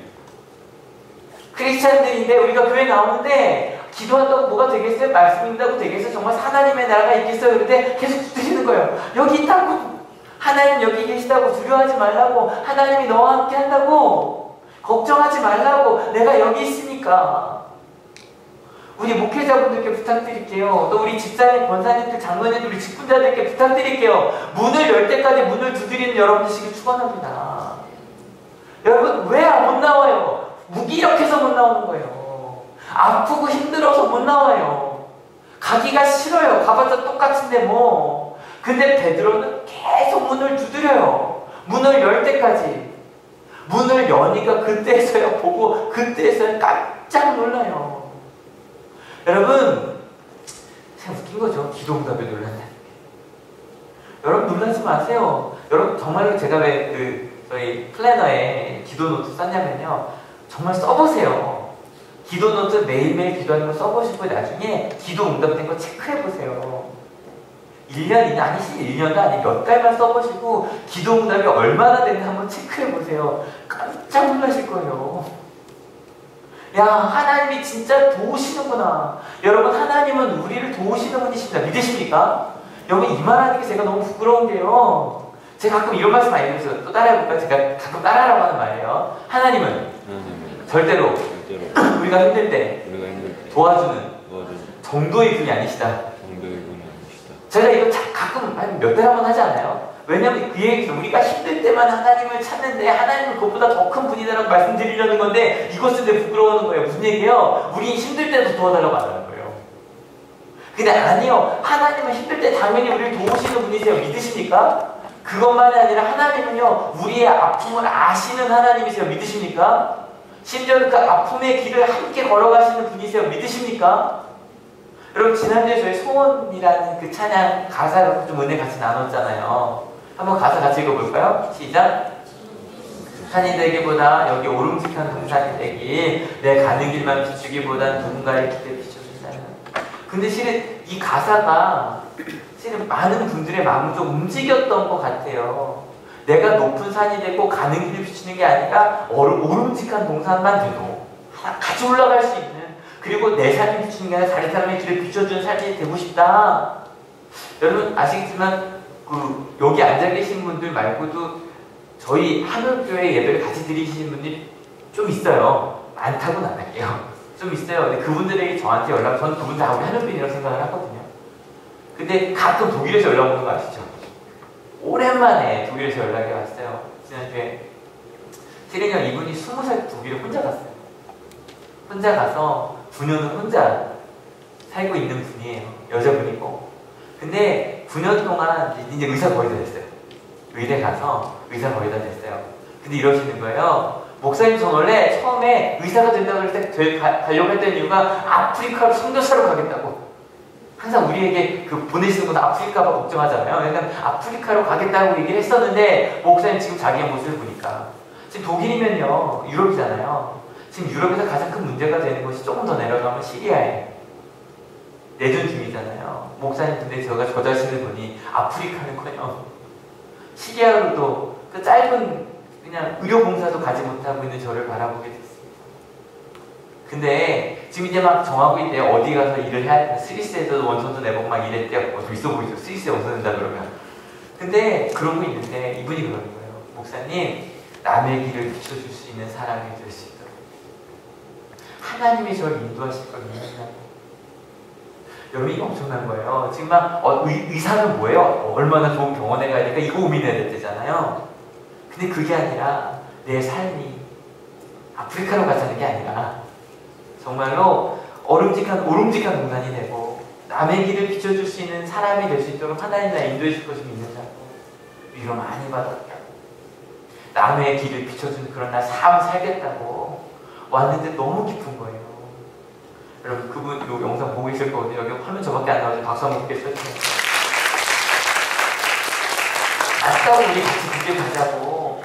크리스찬들인데 우리가 교회 나오는데 기도한다고 뭐가 되겠어요? 말씀 읽는다고 되겠어요? 정말 하나님의 나라가 있겠어요? 그런데 계속 두드리는 거예요. 여기 있다고. 하나님 여기 계시다고. 두려워하지 말라고. 하나님이 너와 함께 한다고. 걱정하지 말라고. 내가 여기 있으니까. 우리 목회자분들께 부탁드릴게요. 또 우리 집사님, 권사님들, 장로님들, 우리 직분자들께 부탁드릴게요. 문을 열 때까지 문을 두드리는 여러분들이시길 축원합니다. 여러분 왜 못 나와요? 무기력해서 못 나오는 거예요. 아프고 힘들어서 못 나와요. 가기가 싫어요. 가봤자 똑같은데 뭐. 근데 베드로는 계속 문을 두드려요. 문을 열 때까지. 문을 여니까 그때서야 보고 그때서야 깜짝 놀라요. 여러분 참 웃긴 거죠. 기도응답에 놀란다는 게. 여러분 놀라지 마세요. 여러분 정말로 제가 왜 저희 플래너에 기도노트 썼냐면요. 정말 써보세요. 기도노트 매일매일 기도하는 거 써보시고 나중에 기도응답된 거 체크해보세요. 1년, 아니시 1년도 아니 몇 달만 써보시고 기도응답이 얼마나 됐는지 한번 체크해보세요. 깜짝 놀라실 거예요. 야, 하나님이 진짜 도우시는구나. 여러분, 하나님은 우리를 도우시는 분이십니다. 믿으십니까? 여러분, 이 말하는 게 제가 너무 부끄러운 게요. 제가 가끔 이런 말씀 많이 해주세요. 또 따라해볼까요? 제가 가끔 따라하라고 하는 말이에요. 하나님은 절대로 우리가 힘들 때 도와주는 정도의 분이 아니시다. 제가 이거 가끔 몇 달에 한 번 하지 않아요? 왜냐면 그 얘기죠. 우리가 힘들 때만 하나님을 찾는데 하나님은 그것보다 더 큰 분이다라고 말씀드리려는 건데 이것은 내 부끄러워하는 거예요. 무슨 얘기예요? 우리 힘들 때도 도와달라고 하는 거예요. 근데 아니요. 하나님은 힘들 때 당연히 우리를 도우시는 분이세요. 믿으십니까? 그것만이 아니라 하나님은요. 우리의 아픔을 아시는 하나님이세요. 믿으십니까? 심지어 그 아픔의 길을 함께 걸어가시는 분이세요. 믿으십니까? 여러분 지난주에 저희 소원이라는 그 찬양 가사를 좀 은혜 같이 나눴잖아요. 한번 가사 같이 읽어볼까요? 시작! 산이 되기보다 여기 오름직한 동산이 되기 내 가는 길만 비추기보단 누군가의 길을 비춰준다는. 근데 실은 이 가사가 실은 많은 분들의 마음을 좀 움직였던 것 같아요. 내가 높은 산이 되고 가는 길을 비추는 게 아니라 오름직한 동산만 돼도 같이 올라갈 수 있는, 그리고 내 삶이 비추는 게 아니라 다른 사람의 길을 비춰주는 삶이 되고 싶다. 여러분 아시겠지만 여기 앉아 계신 분들 말고도 저희 한울교회 예배를 같이 드리시는 분들이 좀 있어요. 많다고는 안 할게요. 좀 있어요. 근데 그분들에게 저한테 연락, 저는 그분들 다 우리 한울교회라고 생각을 하거든요. 근데 가끔 독일에서 연락 오는 거 아시죠? 오랜만에 독일에서 연락이 왔어요. 지난주에 실은요, 이분이 20살 독일에 혼자 갔어요. 혼자 가서 9년을 혼자 살고 있는 분이에요. 여자분이고. 근데 9년 동안 이제 의사 거의 다 됐어요. 의대 가서 의사 거의 다 됐어요. 근데 이러시는 거예요. 목사님, 저 원래 처음에 의사가 된다고 할 때 가려고 했던 이유가 아프리카로 선교사로 가겠다고. 항상 우리에게 보내시는 건 아프리카가 걱정하잖아요. 그러니까 아프리카로 가겠다고 얘기를 했었는데, 목사님 지금 자기의 모습을 보니까 지금 독일이면요 유럽이잖아요. 지금 유럽에서 가장 큰 문제가 되는 것이 조금 더 내려가면 시리아에 내전 중이잖아요. 목사님, 근데 저 자신을 보니 아프리카는커녕 시리아로도 그 짧은 그냥 의료봉사도 가지 못하고 있는 저를 바라보게 됐습니다. 근데 지금 이제 막 정하고 있대요. 어디 가서 일을 해야, 스위스에서 원서도 내보고 막 이랬대요. 좀 있어 보이죠? 스위스에 원서 낸다 그러면. 근데 그러고 있는데 이분이 그러는 거예요. 목사님, 남의 길을 비춰줄 수 있는 사람이 될 수 있도록 하나님이 저를 인도하실 걸 믿는다고. 여러분, 이거 엄청난 거예요. 지금 막 의사는 뭐예요? 얼마나 좋은 병원에 가야 되니까 이거 고민해야 될 때잖아요. 근데 그게 아니라 내 삶이 아프리카로 가자는 게 아니라 정말로 오름직한 동산이 되고 남의 길을 비춰줄 수 있는 사람이 될 수 있도록 하나님 나 인도해 줄 것을 믿는다고 위로 많이 받았다고, 남의 길을 비춰주는 그런 날 삶을 살겠다고 왔는데 너무 기쁜 거예요. 여러분, 그분 이 영상 보고 계실 거거든요. 여기 화면 저밖에 안 나와서 박수 한번 보겠어요. 아싸고 우리 같이 길을 가자고.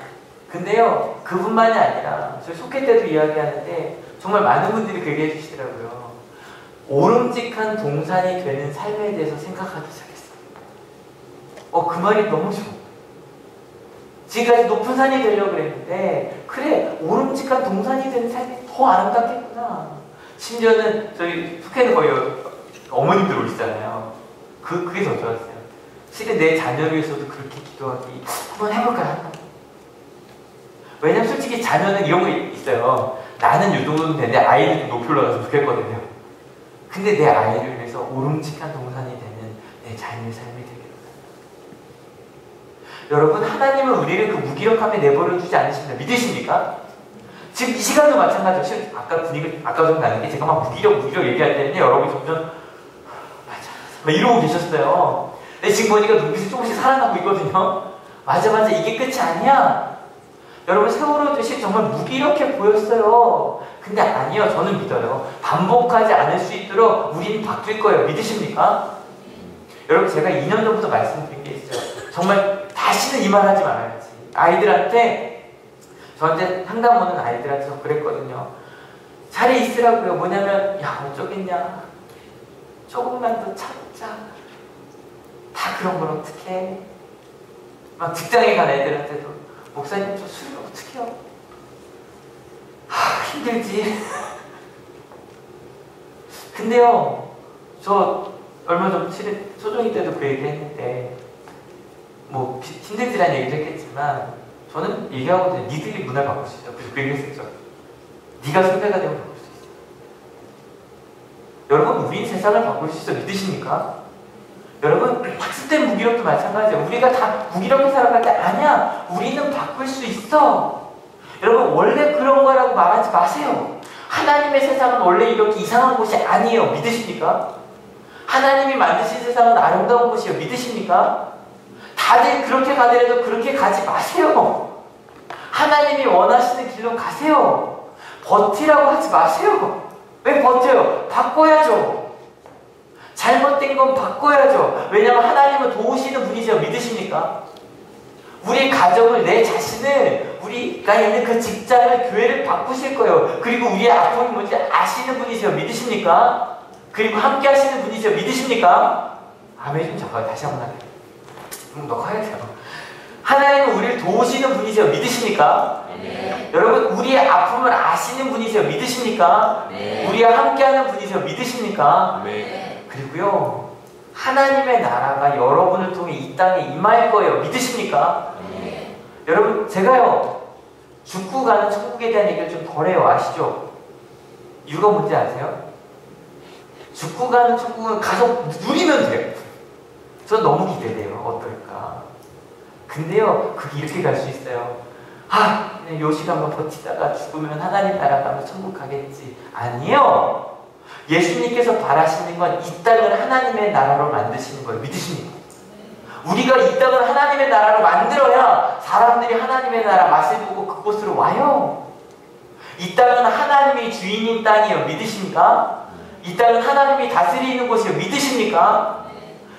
근데요, 그분만이 아니라 저희 속회 때도 이야기하는데 정말 많은 분들이 그 얘기해 주시더라고요. 오름직한 동산이 되는 삶에 대해서 생각하기 시작했어요. 그 말이 너무 좋아. 지금까지 높은 산이 되려고 그랬는데, 그래, 오름직한 동산이 되는 삶이 더 아름답겠구나. 심지어는 저희 속회는 거의 어머님들 오시잖아요. 그게 더 좋았어요. 실은 내 자녀를 위해서도 그렇게 기도하기 한번 해볼까요? 왜냐면 솔직히 자녀는 이런 거 있어요. 나는 이 정도는 되는데 아이를 좀 높이 올라가서 좋겠거든요. 근데 내 아이를 위해서 오름직한 동산이 되는 내 자녀의 삶이 되기를. 여러분, 하나님은 우리를 그 무기력함에 내버려 두지 않으십니다. 믿으십니까? 지금 이 시간도 마찬가지죠. 아까 분위기, 아까 좀 나는 게 제가 막 무기력 얘기할 때는 여러분이 점점 맞아 막 이러고 계셨어요. 근데 지금 보니까 눈빛이 조금씩 살아나고 있거든요. 맞아 이게 끝이 아니야. 여러분, 세월호 대신 정말 무기력해 보였어요. 근데 아니요, 저는 믿어요. 반복하지 않을 수 있도록 우리는 바뀔 거예요. 믿으십니까? 여러분, 제가 2년 전부터 말씀드린 게 있어요. 정말 다시는 이 말 하지 말아야지. 아이들한테, 저한테 상담 오는 아이들한테 저 그랬거든요. 자리에 있으라고요. 뭐냐면, 야, 어쩌겠냐. 조금만 더 참자. 다 그런 걸 어떡해. 막 직장에 간 애들한테도, 목사님, 저 술을 어떻게 해요? 힘들지. 근데요, 저 얼마 전 소정이 때도 그 얘기 했는데, 뭐 힘들지라는 얘기도 했겠지만 저는 얘기하거든요. 니들이 문화를 바꿀 수 있어. 그래서 그 얘기 했었죠. 네가 선배가 되면 바꿀 수 있어. 여러분, 우린 세상을 바꿀 수 있어. 믿으십니까? 여러분, 학습된 무기력도 마찬가지예요. 우리가 다 무기력하게 살아갈 때 아니야. 우리는 바꿀 수 있어. 여러분, 원래 그런 거라고 말하지 마세요. 하나님의 세상은 원래 이렇게 이상한 곳이 아니에요. 믿으십니까? 하나님이 만드신 세상은 아름다운 곳이에요. 믿으십니까? 다들 그렇게 가더라도 그렇게 가지 마세요. 하나님이 원하시는 길로 가세요. 버티라고 하지 마세요. 왜 버텨요? 바꿔야죠. 잘못된 건 바꿔야죠. 왜냐하면 하나님은 도우시는 분이세요. 믿으십니까? 우리 가정을, 내 자신을, 우리가 있는 그 직장을, 교회를 바꾸실 거예요. 그리고 우리의 아픔이 뭔지 아시는 분이세요. 믿으십니까? 그리고 함께 하시는 분이세요. 믿으십니까? 아멘 좀 잠깐 다시 한번 할게요. 더 커야 돼요. 하나님은 우리를 도우시는 분이세요. 믿으십니까? 네. 여러분, 우리의 아픔을 아시는 분이세요. 믿으십니까? 네. 우리와 함께하는 분이세요. 믿으십니까? 네. 그리고요, 하나님의 나라가 여러분을 통해 이 땅에 임할 거예요. 믿으십니까? 네. 여러분, 제가요, 죽고 가는 천국에 대한 얘기를 좀 덜 해요. 아시죠? 이유가 뭔지 아세요? 죽고 가는 천국은 가서 누리면 돼요. 저 너무 기대돼요. 어떨까? 근데요, 그게 이렇게 갈 수 있어요. 그냥 요 시간만 버티다가 죽으면 하나님 나라 가면 천국 가겠지. 아니요. 예수님께서 바라시는 건 이 땅을 하나님의 나라로 만드시는 걸 믿으십니까? 우리가 이 땅을 하나님의 나라로 만들어야 사람들이 하나님의 나라 맛을 보고 그곳으로 와요. 이 땅은 하나님이 주인인 땅이에요. 믿으십니까? 이 땅은 하나님이 다스리는 곳이에요. 믿으십니까?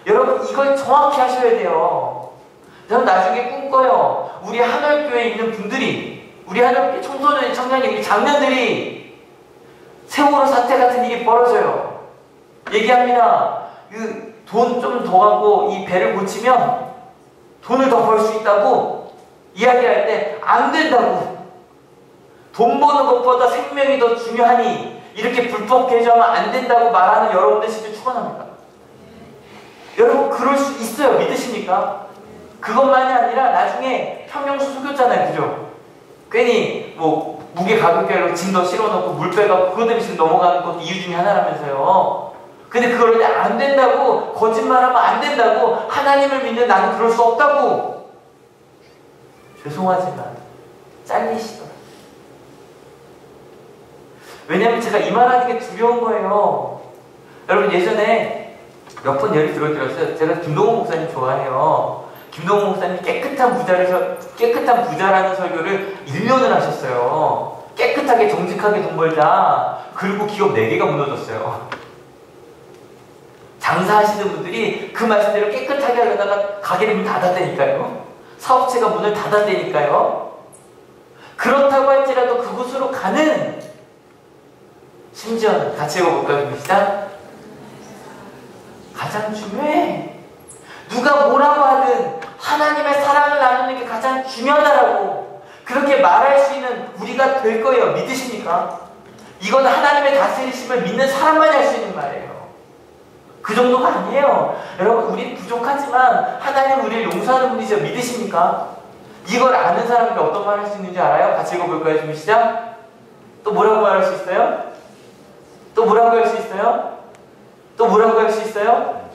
여러분, 이걸 정확히 하셔야 돼요. 저는 나중에 꿈꿔요. 우리 한월교회에 있는 분들이, 우리 한월교회 청소년, 청년이, 우리 장년들이 세월호 사태 같은 일이 벌어져요. 얘기합니다. 돈 좀 더 갖고 이 배를 고치면 돈을 더 벌 수 있다고 이야기할 때 안 된다고. 돈 버는 것보다 생명이 더 중요하니 이렇게 불법 개조하면 안 된다고 말하는 여러분들 진짜 축원합니다. 여러분, 그럴 수 있어요. 믿으십니까? 그것만이 아니라 나중에 평영수 속였잖아요. 그죠? 괜히 뭐 무게 가볍게 짐 더 실어놓고 물 빼갖고 그것 때문에 지금 넘어가는 것도 이유 중에 하나라면서요. 근데 그걸 안 된다고, 거짓말하면 안 된다고, 하나님을 믿는 나는 그럴 수 없다고. 죄송하지만 잘리시더라고요. 왜냐면 제가 이 말하는 게 두려운 거예요. 여러분, 예전에 몇 번 예를 들어드렸어요. 제가 김동훈 목사님 좋아해요. 김동훈 목사님 깨끗한 부자라는 설교를 1년을 하셨어요. 깨끗하게 정직하게 돈 벌자. 그리고 기업 4개가 무너졌어요. 장사하시는 분들이 그 말씀대로 깨끗하게 하려다가 가게를 문 닫았다니까요. 사업체가 문을 닫았다니까요. 그렇다고 할지라도 그곳으로 가는, 심지어는 같이 읽어볼까요? 시작. 가장 중요해. 누가 뭐라고 하든 하나님의 사랑을 나누는 게 가장 중요하다라고 그렇게 말할 수 있는 우리가 될 거예요. 믿으십니까? 이건 하나님의 다스리심을 믿는 사람만이 할 수 있는 말이에요. 그 정도가 아니에요. 여러분, 우리 부족하지만 하나님 우리를 용서하는 분이죠. 믿으십니까? 이걸 아는 사람이 어떤 말 할 수 있는지 알아요? 같이 읽어볼까요? 지금 시작. 또 뭐라고 말할 수 있어요? 또 뭐라고 할 수 있어요? 또 뭐라고 할 수 있어요?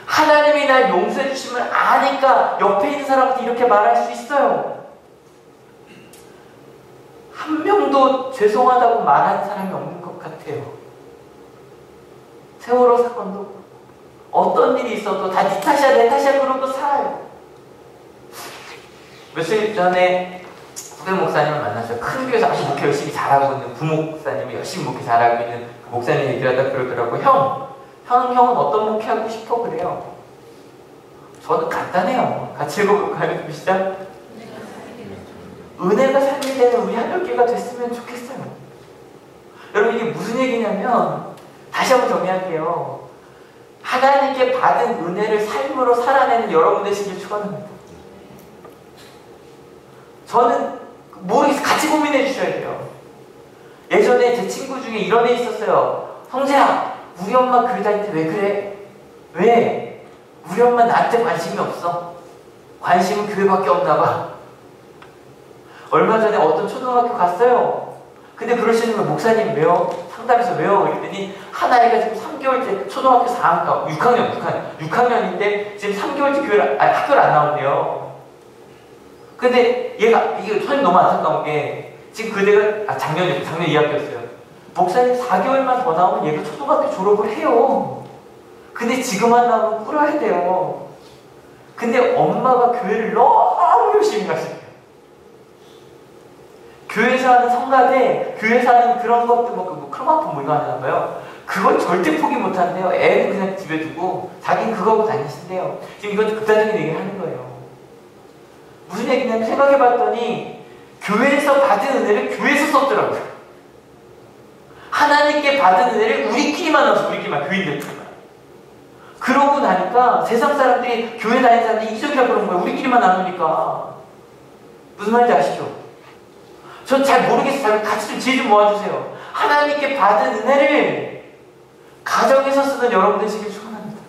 하나님이 날 용서해 주심을 아니까 옆에 있는 사람한테 이렇게 말할 수 있어요. 한 명도 죄송하다고 말하는 사람이 없는 것 같아요. 세월호 사건도 어떤 일이 있어도 다 네 탓이야 내 탓이야 그러고 살아요. 며칠 전에 후배 목사님을 만났어요. 큰 교회에서 아주 목회 열심히 잘하고 있는 부목사님이 열심히 목회 잘하고 있는 그 목사님 얘기를 하다 그러더라고. 형은 어떤 목회하고 싶어 그래요. 저는 간단해요. 같이 읽어볼까요? 시작. 은혜가 삶이 되는 우리 한올교회가 됐으면 좋겠어요. 여러분, 이게 무슨 얘기냐면 다시 한번 정리할게요. 하나님께 받은 은혜를 삶으로 살아내는 여러분 되시길 축원합니다. 저는 모르겠어요. 같이 고민해 주셔야 돼요. 예전에 제 친구 중에 이런 애 있었어요. 성재야, 우리 엄마 교회 다닐 때 왜 그래? 왜? 우리 엄마 나한테 관심이 없어. 관심은 교회밖에 없나 봐. 얼마 전에 어떤 초등학교 갔어요. 근데 그러시는 거 목사님 왜요? 상담에서 왜요? 그랬더니 한 아이가 지금 3개월째 초등학교 4학년, 6학년인데 지금 3개월째 학교를 안 나온대요. 근데 얘가, 이게 선생님 너무 안타까운 게 지금 그대가, 작년 2학기였어요. 목사님 4개월만 더 나오면 얘가 초등학교 졸업을 해요. 근데 지금 안 나오면 꿇어야 돼요. 근데 엄마가 교회를 너무 열심히 가시대요. 교회에서 하는 성가대, 교회에서 하는 그런 것들, 크로마폰 뭐 이거 하나 봐요. 그건 절대 포기 못 한대요. 애는 그냥 집에 두고, 자기는 그거 하고 다니신대요. 지금 이건 극단적인 얘기를 하는 거예요. 무슨 얘기냐면 생각해 봤더니, 교회에서 받은 은혜를 교회에서 썼더라고요. 하나님께 받은 은혜를 우리끼리만 넣어서, 교인들끼리만. 그러고 나니까 세상 사람들이, 교회 다니는 사람들이 이적이라고 그러는 거예요. 우리끼리만 나누니까. 무슨 말인지 아시죠? 전 잘 모르겠어요. 같이 좀 지혜 좀 모아주세요. 하나님께 받은 은혜를 가정에서 쓰는 여러분들 되시길 축원합니다.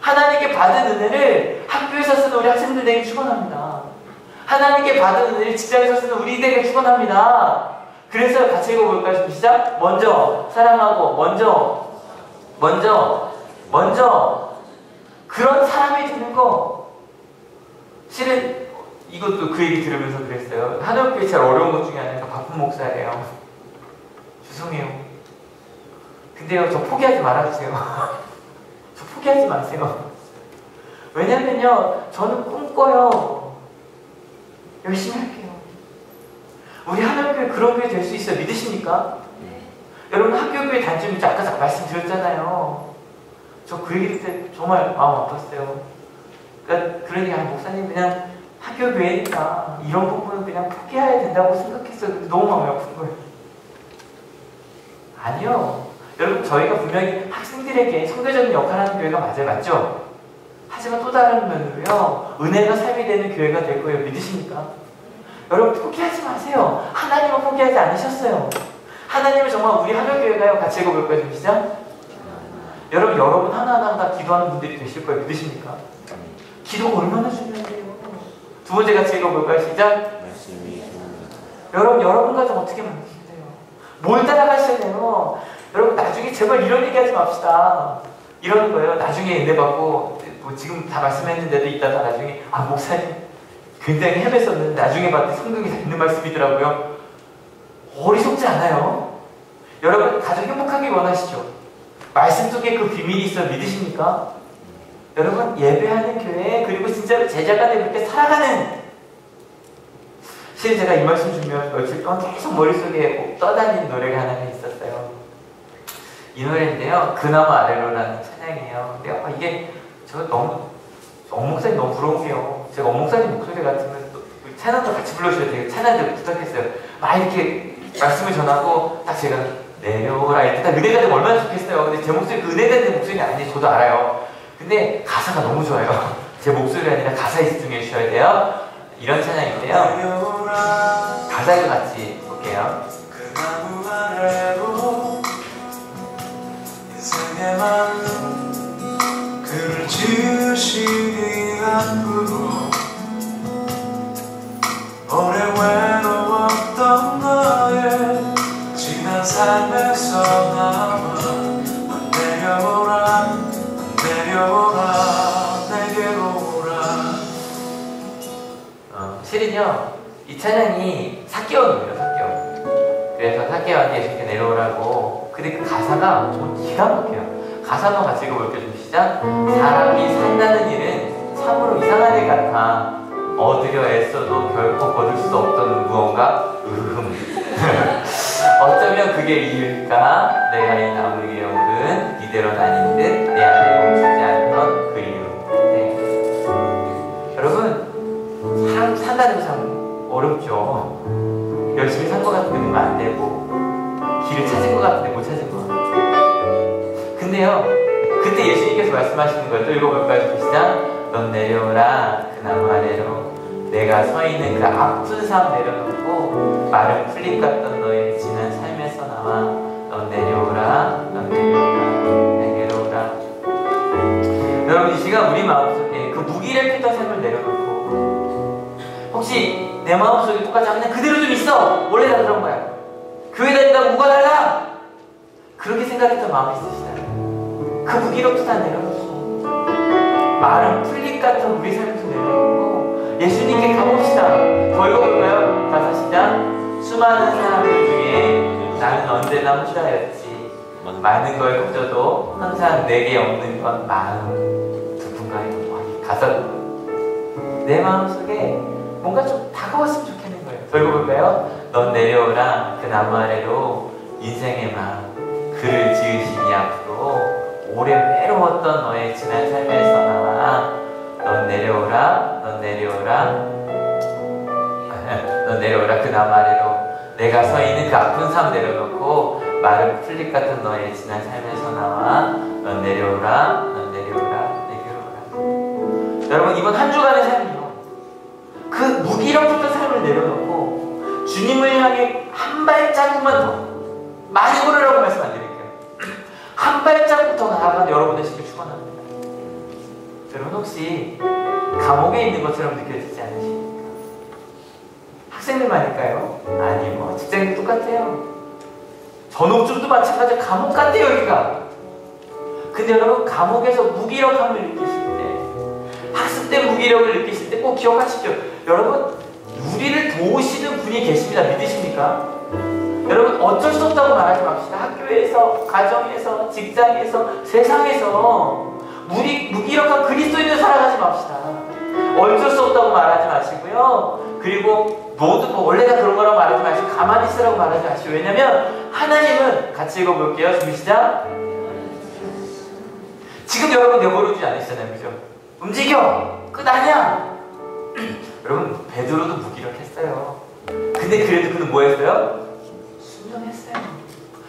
하나님께 받은 은혜를 학교에서 쓰는 우리 학생들 되길 축원합니다. 하나님께 받은 은혜를 직장에서 쓰는 우리 되길 축원합니다. 그래서 같이 읽어볼까요? 시작. 먼저 사랑하고 먼저 그런 사람이 되는 거. 실은 이것도 그 얘기 들으면서 그랬어요. 한옥교회 제일 어려운 것 중에 하나가 바쁜 목사예요. 죄송해요. 근데요, 저 포기하지 말아주세요. 저 포기하지 마세요. 왜냐면요, 저는 꿈꿔요. 열심히 할게요. 우리 한옥교회 그런 교회 될 수 있어요. 믿으십니까? 네. 여러분 학교교회 단점이 아까 말씀드렸잖아요. 저 그 얘기 때 정말 마음 아팠어요. 그러니까 목사님 그냥 학교 교회니까 이런 부분은 그냥 포기해야 된다고 생각했어요. 근데 너무 마음이 아픈 거예요. 아니요. 여러분 저희가 분명히 학생들에게 선교적인 역할을 하는 교회가 맞죠? 하지만 또 다른 면으로요. 은혜가 삶이 되는 교회가 될 거예요. 믿으십니까? 여러분 포기하지 마세요. 하나님은 포기하지 않으셨어요. 하나님은 정말 우리 한옥교회가요. 같이 읽어볼 거예요. 시작. 여러분 하나하나 다 기도하는 분들이 되실 거예요. 믿으십니까? 기도가 얼마나 중요한데요. 두 번째 같이 읽어볼까요? 시작. 여러분 가정 어떻게 만드신대요? 뭘 따라가셔야 돼요? 여러분 나중에 제발 이런 얘기하지 맙시다. 이러는 거예요. 나중에 은혜 받고 지금 다 말씀했는데도 이따가 나중에 목사님 굉장히 헤맸었는데 나중에 봤더니 성경에 다 있는 말씀이더라고요. 어리석지 않아요? 여러분 가정 행복하길 원하시죠? 말씀 속에 그 비밀이 있어 믿으십니까? 여러분 예배하는 교회 그리고 진짜로 제자가 되고 그렇게 살아가는 실은 제가 이 말씀 주면 며칠 동안 계속 머릿속에 떠다니는 노래가 하나가 있었어요. 이 노래인데요. 그나마 아래로라는 찬양이에요. 근데 이게 저 엄목사님 너무 부러운 게요. 제가 엄목사님 목소리 같으면 또 찬양도 같이 불러주셔야 돼요. 찬양도 부탁했어요. 막 이렇게 말씀을 전하고 딱 제가 내려오라 이렇게 딱 은혜가 되면 얼마나 좋겠어요. 근데 제 목소리 그 은혜가 된 목소리는 아닌지 저도 알아요. 근데 가사가 너무 좋아요. 제 목소리가 아니라 가사에 집중해 주셔야 돼요. 이런 찬양인데요. 가사를 같이 볼게요. 그 나무 아래로 인생의 마음 그를 지으시기 안부로 오래 외로웠던 너의 지난 삶에서 나와 넌 내려오라 내게로 오라. 실은요 이 찬양이 삭개원이에요. 삭개원. 그래서 삭개원이 예수님께 내려오라고. 근데 그 가사가 좀 기가 막혀요. 가사 한번 같이 읽어볼게요. 좀 시작. 사람이 산다는 일은 참으로 이상한 일 같아. 얻으려 애써도 결코 거둘 수 없던 무언가. 어쩌면 그게 이유일까? 내가 이 나무 위에 오른 이대로는 아닌 듯 내 안에 멈추지 않던 그 이유. 네. 여러분 사람 산다는 거 참 어렵죠. 열심히 산 것 같은데 보면 안 되고 길을 찾은 것 같은데 못 찾은 것 같아요. 근데요 그때 예수님께서 말씀하시는 걸 또 읽어볼까요? 시작. 넌 내려오라 그 나무 아래로 내가 서 있는 그 아픈 삶 내려놓고 마른 풀잎 같던 너의 지난 삶에서 나와 넌 내려오라 내게로 오라. 여러분 이 시간 우리 마음속에 그 무기력했던 삶을 내려놓고 혹시 내 마음속에 똑같지 않는 그대로 좀 있어. 원래 다 그런 거야. 교회 다닌다고 뭐가 달라? 그렇게 생각했던 마음이 있으시다면 그 무기력도 다 내려놓고 마른 풀잎 같은 우리 삶에서 내려놓고 예수님께 가봅시다. 더 읽어볼까요? 5시장. 수많은 사람들 중에 나는 언제나 혼자였지. 많은 걸 가져도 항상 내게 없는 건 마음. 누군가의 가서 내 마음속에 뭔가 좀 다가왔으면 좋겠는 거예요. 더 읽어볼까요? 넌 내려오라 그 나무 아래로 인생의 마음 그를 지으시니 앞으로 오래 외로웠던 너의 지난 삶에서 나와 넌 내려오라 넌 내려오라 넌 내려오라 그 나무 아래로 내가 서 있는 그 아픈 삶 내려놓고 마른 풀잎 같은 너의 지난 삶에서 나와 넌 내려오라 넌 내려오라 내게로 오라. 여러분 이번 한 주간의 삶이요 그 무기력했던 삶을 내려놓고 주님을 향해 한 발자국만 더 많이 걸으라고 말씀 안 드릴게요. 한 발자국 더 나아간 여러분 되시길 축원합니다. 여러분 혹시 감옥에 있는 것처럼 느껴지지 않으십니까? 학생들만일까요? 아니 뭐 직장인도 똑같아요. 전업주도 마찬가지로 감옥 같아요 여기가. 근데 여러분 감옥에서 무기력함을 느끼실 때 학습 때 무기력을 느끼실 때 꼭 기억하십시오. 여러분 우리를 도우시는 분이 계십니다. 믿으십니까? 여러분 어쩔 수 없다고 말하지 맙시다. 학교에서, 가정에서, 직장에서, 세상에서 무기력한 그리스도인을 살아가지 맙시다. 어쩔 수 없다고 말하지 마시고요. 그리고 모두 원래 다 그런 거라고 말하지 마시고 가만히 있으라고 말하지 마시고 왜냐면 하나님은 같이 읽어볼게요. 준비 시작. 지금 여러분 내버려두지 않으시잖아요. 그죠? 움직여! 끝 아니야! 여러분 베드로도 무기력했어요. 근데 그래도 그는 뭐 했어요? 순종했어요.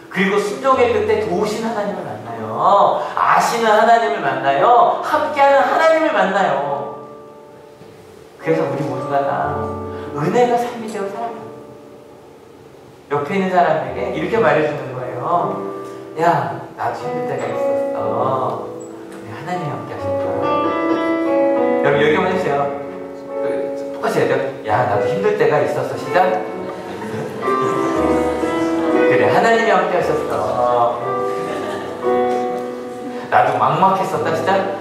그리고 순종의 끝에 도우신 하나님을 만나요. 아시는 하나님을 만나요. 함께하는 하나님을 만나요. 그래서 우리 모두가 다 은혜가 삶이 되어 살아요. 옆에 있는 사람에게 이렇게 말해주는 거예요. 야, 나도 힘들 때가 있었어. 하나님이 함께 하실 거야. 여러분 여기 한번 해주세요. 똑같이 해야 돼요. 야, 나도 힘들 때가 있었어. 시작. 그래, 하나님이 함께 하셨어. 나도 막막했었다. 시작.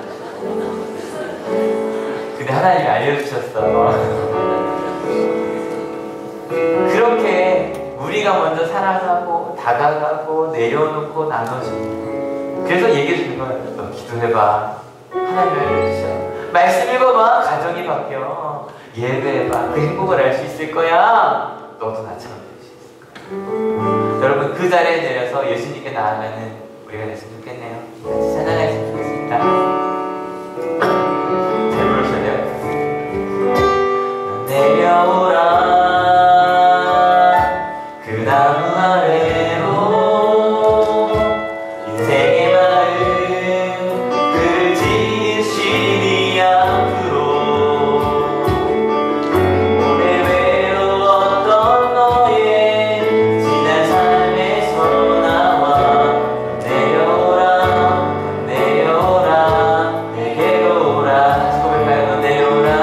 근데 하나님이 알려주셨어. 그렇게 우리가 먼저 살아가고 다가가고 내려놓고 나눠주고 그래서 얘기해주는 거예요. 너 기도해봐. 하나님이 알려주셔. 말씀 읽어봐. 가정이 바뀌어. 예배해봐. 그 행복을 알 수 있을 거야. 너도 나처럼 될 수 있을 거야. 여러분 그 자리에 내려서 예수님께 나아가는 우리가 됐으면 좋겠네요. 같이 찬양했으면 좋겠습니다. 잘 부르셔야 돼요. 내려오라 그 나무 아래로 인생의 마음 그를 지으시니 앞으로 오래 외로웠던 너의 지난 삶에서 나와 내려오라 내려오라 내게로 오라. 다시 고백할까요? 넌 내려오라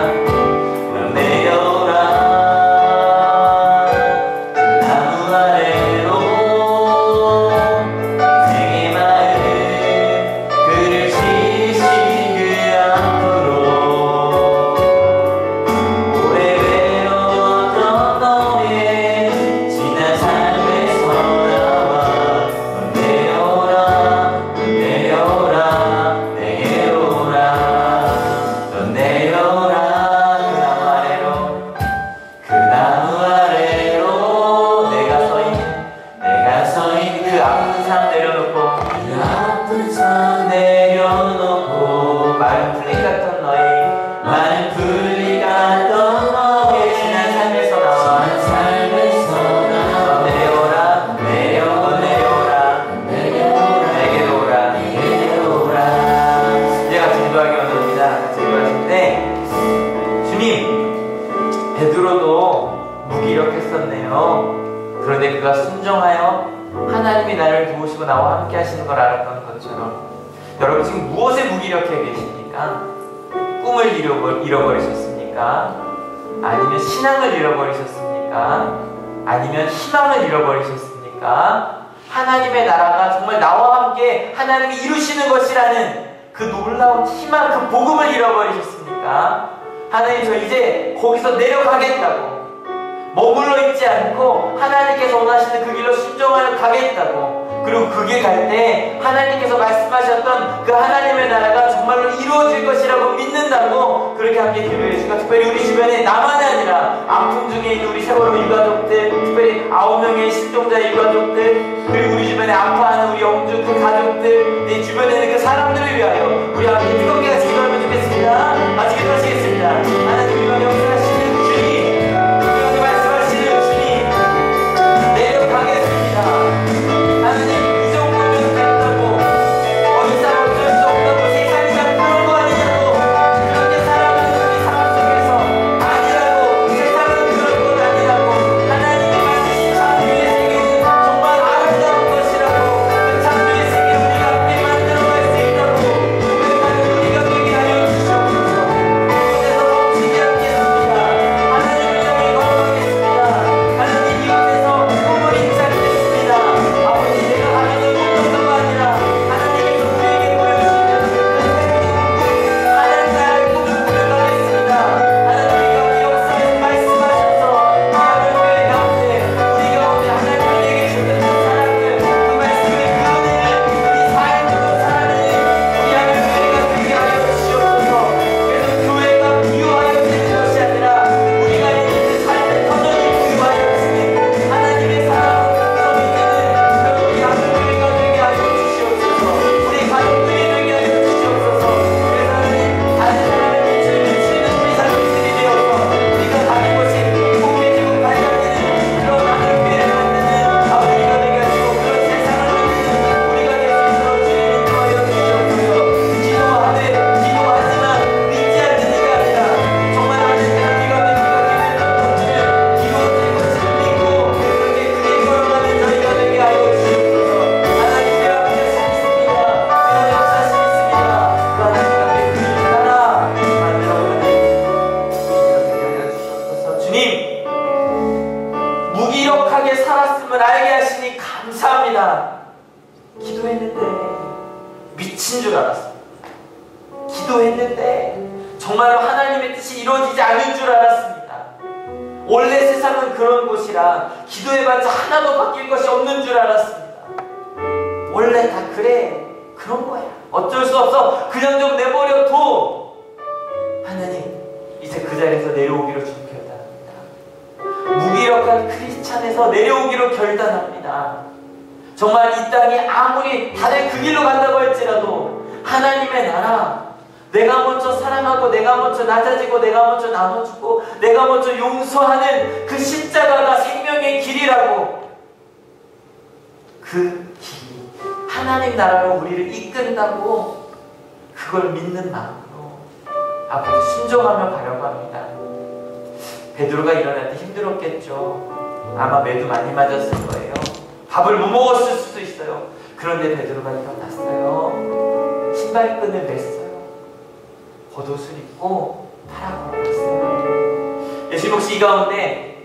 넌 내려오라 나무 아래로 인생의 마음 그를 지으신 그 앞으로 오래 외로웠던 너의 지난 삶에서 나와 넌 내려오라 넌 내려오라 내게로 오라 넌 내려오라 그 나무 아래로 내가 서 있는 그 아픈 삶 내려놓고 그 아픈 삶 내려놓고 마른 풀잎 같던 마른 풀잎 같던 너의 지난 삶에서 나와 넌 내려오라 내려오라 내게로 오라 제가 진도하기 원합니다. 같이 기도하시는데 주님 베드로도 무기력했었네요. 그런데 그가 순종하여 하나님이 나를 도우시고 나와 함께 하시는 걸 알았던 것처럼 여러분 지금 무엇에 무기력해 계십니까? 꿈을 잃어버리셨습니까? 아니면 신앙을 잃어버리셨습니까? 아니면 희망을 잃어버리셨습니까? 하나님의 나라가 정말 나와 함께 하나님이 이루시는 것이라는 그 놀라운 희망, 그 복음을 잃어버리셨습니까? 하나님, 저 이제 거기서 내려가겠다고, 머물러 있지 않고 하나님께서 원하시는 그 길로 순종하여 가겠다고, 그리고 그 길 갈 때 하나님께서 말씀하셨던 그 하나님의 나라가 정말로 이루어질 것이라고 믿는다고 그렇게 함께 기도해 주시고, 특별히 우리 주변에 나만이 아니라 아픔 중에 있는 우리 세월호 일가족들, 특별히 9명의 실종자 일가족들, 그리고 우리 주변에 아파하는 우리 영주 그 가족들, 내 주변에 있는 그 사람들을 위하여 우리 함께 뜨겁게 같이 기도하면 좋겠습니다. 같이 기도하시겠습니다. 하나님, 우리가 역사하시는 주님, 우리가 말씀하시는 주님, 내려가겠습니다. 하나님, 이 정도면 됐다고, 더 이상 어쩔 수 없다고, 세상이 다 그런 거 아니냐고, 그렇게 살아가는 우리 삶 속에서 아니라고, 세상은 그런 것 아니라고, 하나님이 만드신 창조의 세계는 정말 아름다운 것이라고, 그 창조의 세계 우리가 함께 만들어갈 수 있다고 고백하는 우리가 되게 하여 주시옵소서. 이곳에서 멈추지 않겠습니다. 하나님을 향해 걸어가겠습니다. 하나님, 이곳에서 꿈을 인착했습니다. 아버지, 내가 가져도 목적도가 아니라 하나님께서 우리에게 보여주시는 그 새로운 꿈, 하나님 나라의 꿈을 꾸려가겠습니다. 하나님, 우리가 역사에서 말씀하셔서 이 하늘교회 가운데 우리 가운데 하나님이 내게 주셨던 그 사랑을, 그 말씀의 그 은혜를 우리 삶으로 살아내는 우리 하늘교회가 되게 하여 주시옵소서. 그래서 교회가 부유하여 되는 것이 아니라 우리가 있는 그 삶의 터전이 부유하여 지는 하나님의 사랑으로 섬기는 그런 우리 하늘교회가 되게 하여 주시옵소서. 우리 가족들이 되게 하여 주시옵소서. 그래서 하나님, 다른 사람의 빛을 비추는 우리 사람들이 되어서 우리가 가는 곳이 행복해지고 밝아지는 그런 하늘교회를 만드는 아버지가 되게 하시고, 그런 세상을 만드는 우리가 될 수 있도록 주님 인도하여 주시옵소서. 기도하지만 믿지 않는 이가 아니라 정말 하나님의 우리가 기도했던 것들을 이루어질 것을 믿고 그렇게 그 길 걸어가는 저희가 되게 하여 주시옵소서. 하나님, 우리 앞에 서 있습니다. 그런 역사심 있습니다. 그 하나님 앞에 그 길 따라 만들어가는 되게 하여 주시옵소서. 주님, 무기력하게 살았음을 알게 하시니 감사합니다. 기도했는데 미친 줄 알았어요. 기도했는데 정말로 하나님의 뜻이 이루어지지 않은 줄 알았습니다. 원래 세상은 그런 곳이라 기도해봤자 하나도 바뀔 것이 없는 줄 알았습니다. 원래 다 그래, 그런 거야, 어쩔 수 없어, 그냥 좀 내버려둬. 하나님, 이제 그 자리에서 내려오기로 주님 결단합니다. 무기력한 크리스찬에서 내려오기로 결단합니다. 정말 이 땅이 아무리 다들 그 길로 간다고 할지라도 하나님의 나라, 내가 먼저 사랑하고, 내가 먼저 낮아지고, 내가 먼저 나눠주고, 내가 먼저 용서하는 그 십자가가 생명의 길이라고, 그 길이 하나님 나라로 우리를 이끈다고, 그걸 믿는 마음으로 앞으로 순종하며 가려고 합니다. 베드로가 일어날 때 힘들었겠죠. 아마 매도 많이 맞았을 거예요. 밥을 못 먹었을 수도 있어요. 그런데 베드로가 일어났어요. 신발끈을 맸어요. 겉옷을 입고 따라 걸어갔어요. 예수님, 혹시 이 가운데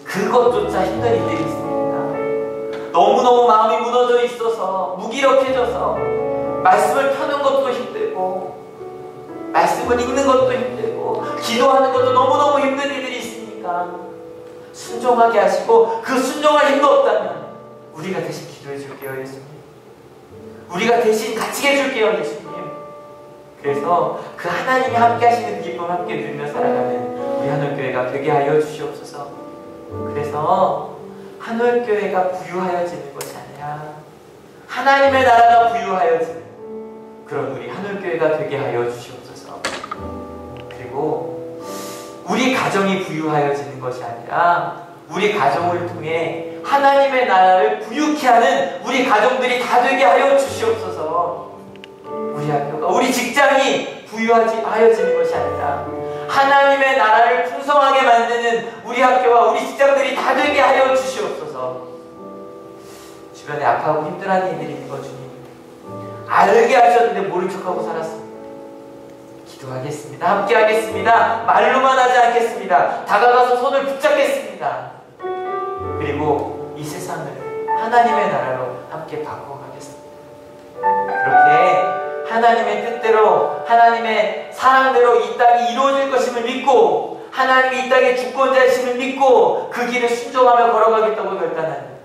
그것조차 힘든 일들이 있습니다. 너무너무 마음이 무너져 있어서, 무기력해져서 말씀을 펴는 것도 힘들고, 말씀을 읽는 것도 힘들고, 기도하는 것도 너무너무 힘든 일들이 있으니까 순종하게 하시고, 그 순종할 힘도 없다면 우리가 대신 기도해 줄게요, 예수님. 우리가 대신 같이 해줄게요, 예수님. 그래서 그 하나님이 함께 하시는 그 기쁨을 함께 누리며 살아가는 우리 하늘교회가 되게 하여 주시옵소서. 그래서 하늘교회가 부유하여지는 것이 아니라 하나님의 나라가 부유하여지는 그런 우리 하늘교회가 되게 하여 주시옵소서. 그리고 우리 가정이 부유하여지는 것이 아니라 우리 가정을 통해 하나님의 나라를 부유케 하는 우리 가정들이 다 되게 하여 주시옵소서. 우리 학교가, 우리 직장이 부유하여지는 것이 아니라 하나님의 나라를 풍성하게 만드는 우리 학교와 우리 직장들이 다 되게 하여 주시옵소서. 주변에 아파하고 힘들어하는 이들이 있는 거 주님 알게 하셨는데 모른 척하고 살았습니다. 기도하겠습니다. 함께 하겠습니다. 말로만 하지 않겠습니다. 다가가서 손을 붙잡겠습니다. 그리고 이 세상을 하나님의 나라로 함께 바꿔가겠습니다. 그렇게 하나님의 뜻대로 하나님의 사랑대로 이 땅이 이루어질 것임을 믿고 하나님이 이 땅의 주권자이심을 믿고 그 길을 순종하며 걸어가겠다고 결단한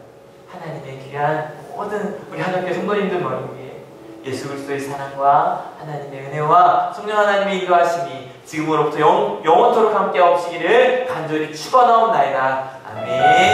하나님의 귀한 모든 우리 하나님께 성도님들 머리 위에 예수 그리스도의 사랑과 하나님의 은혜와 성령 하나님의 인도하심이 지금으로부터 영원토록 함께 하옵시기를 간절히 축원하옵나이다. 아멘.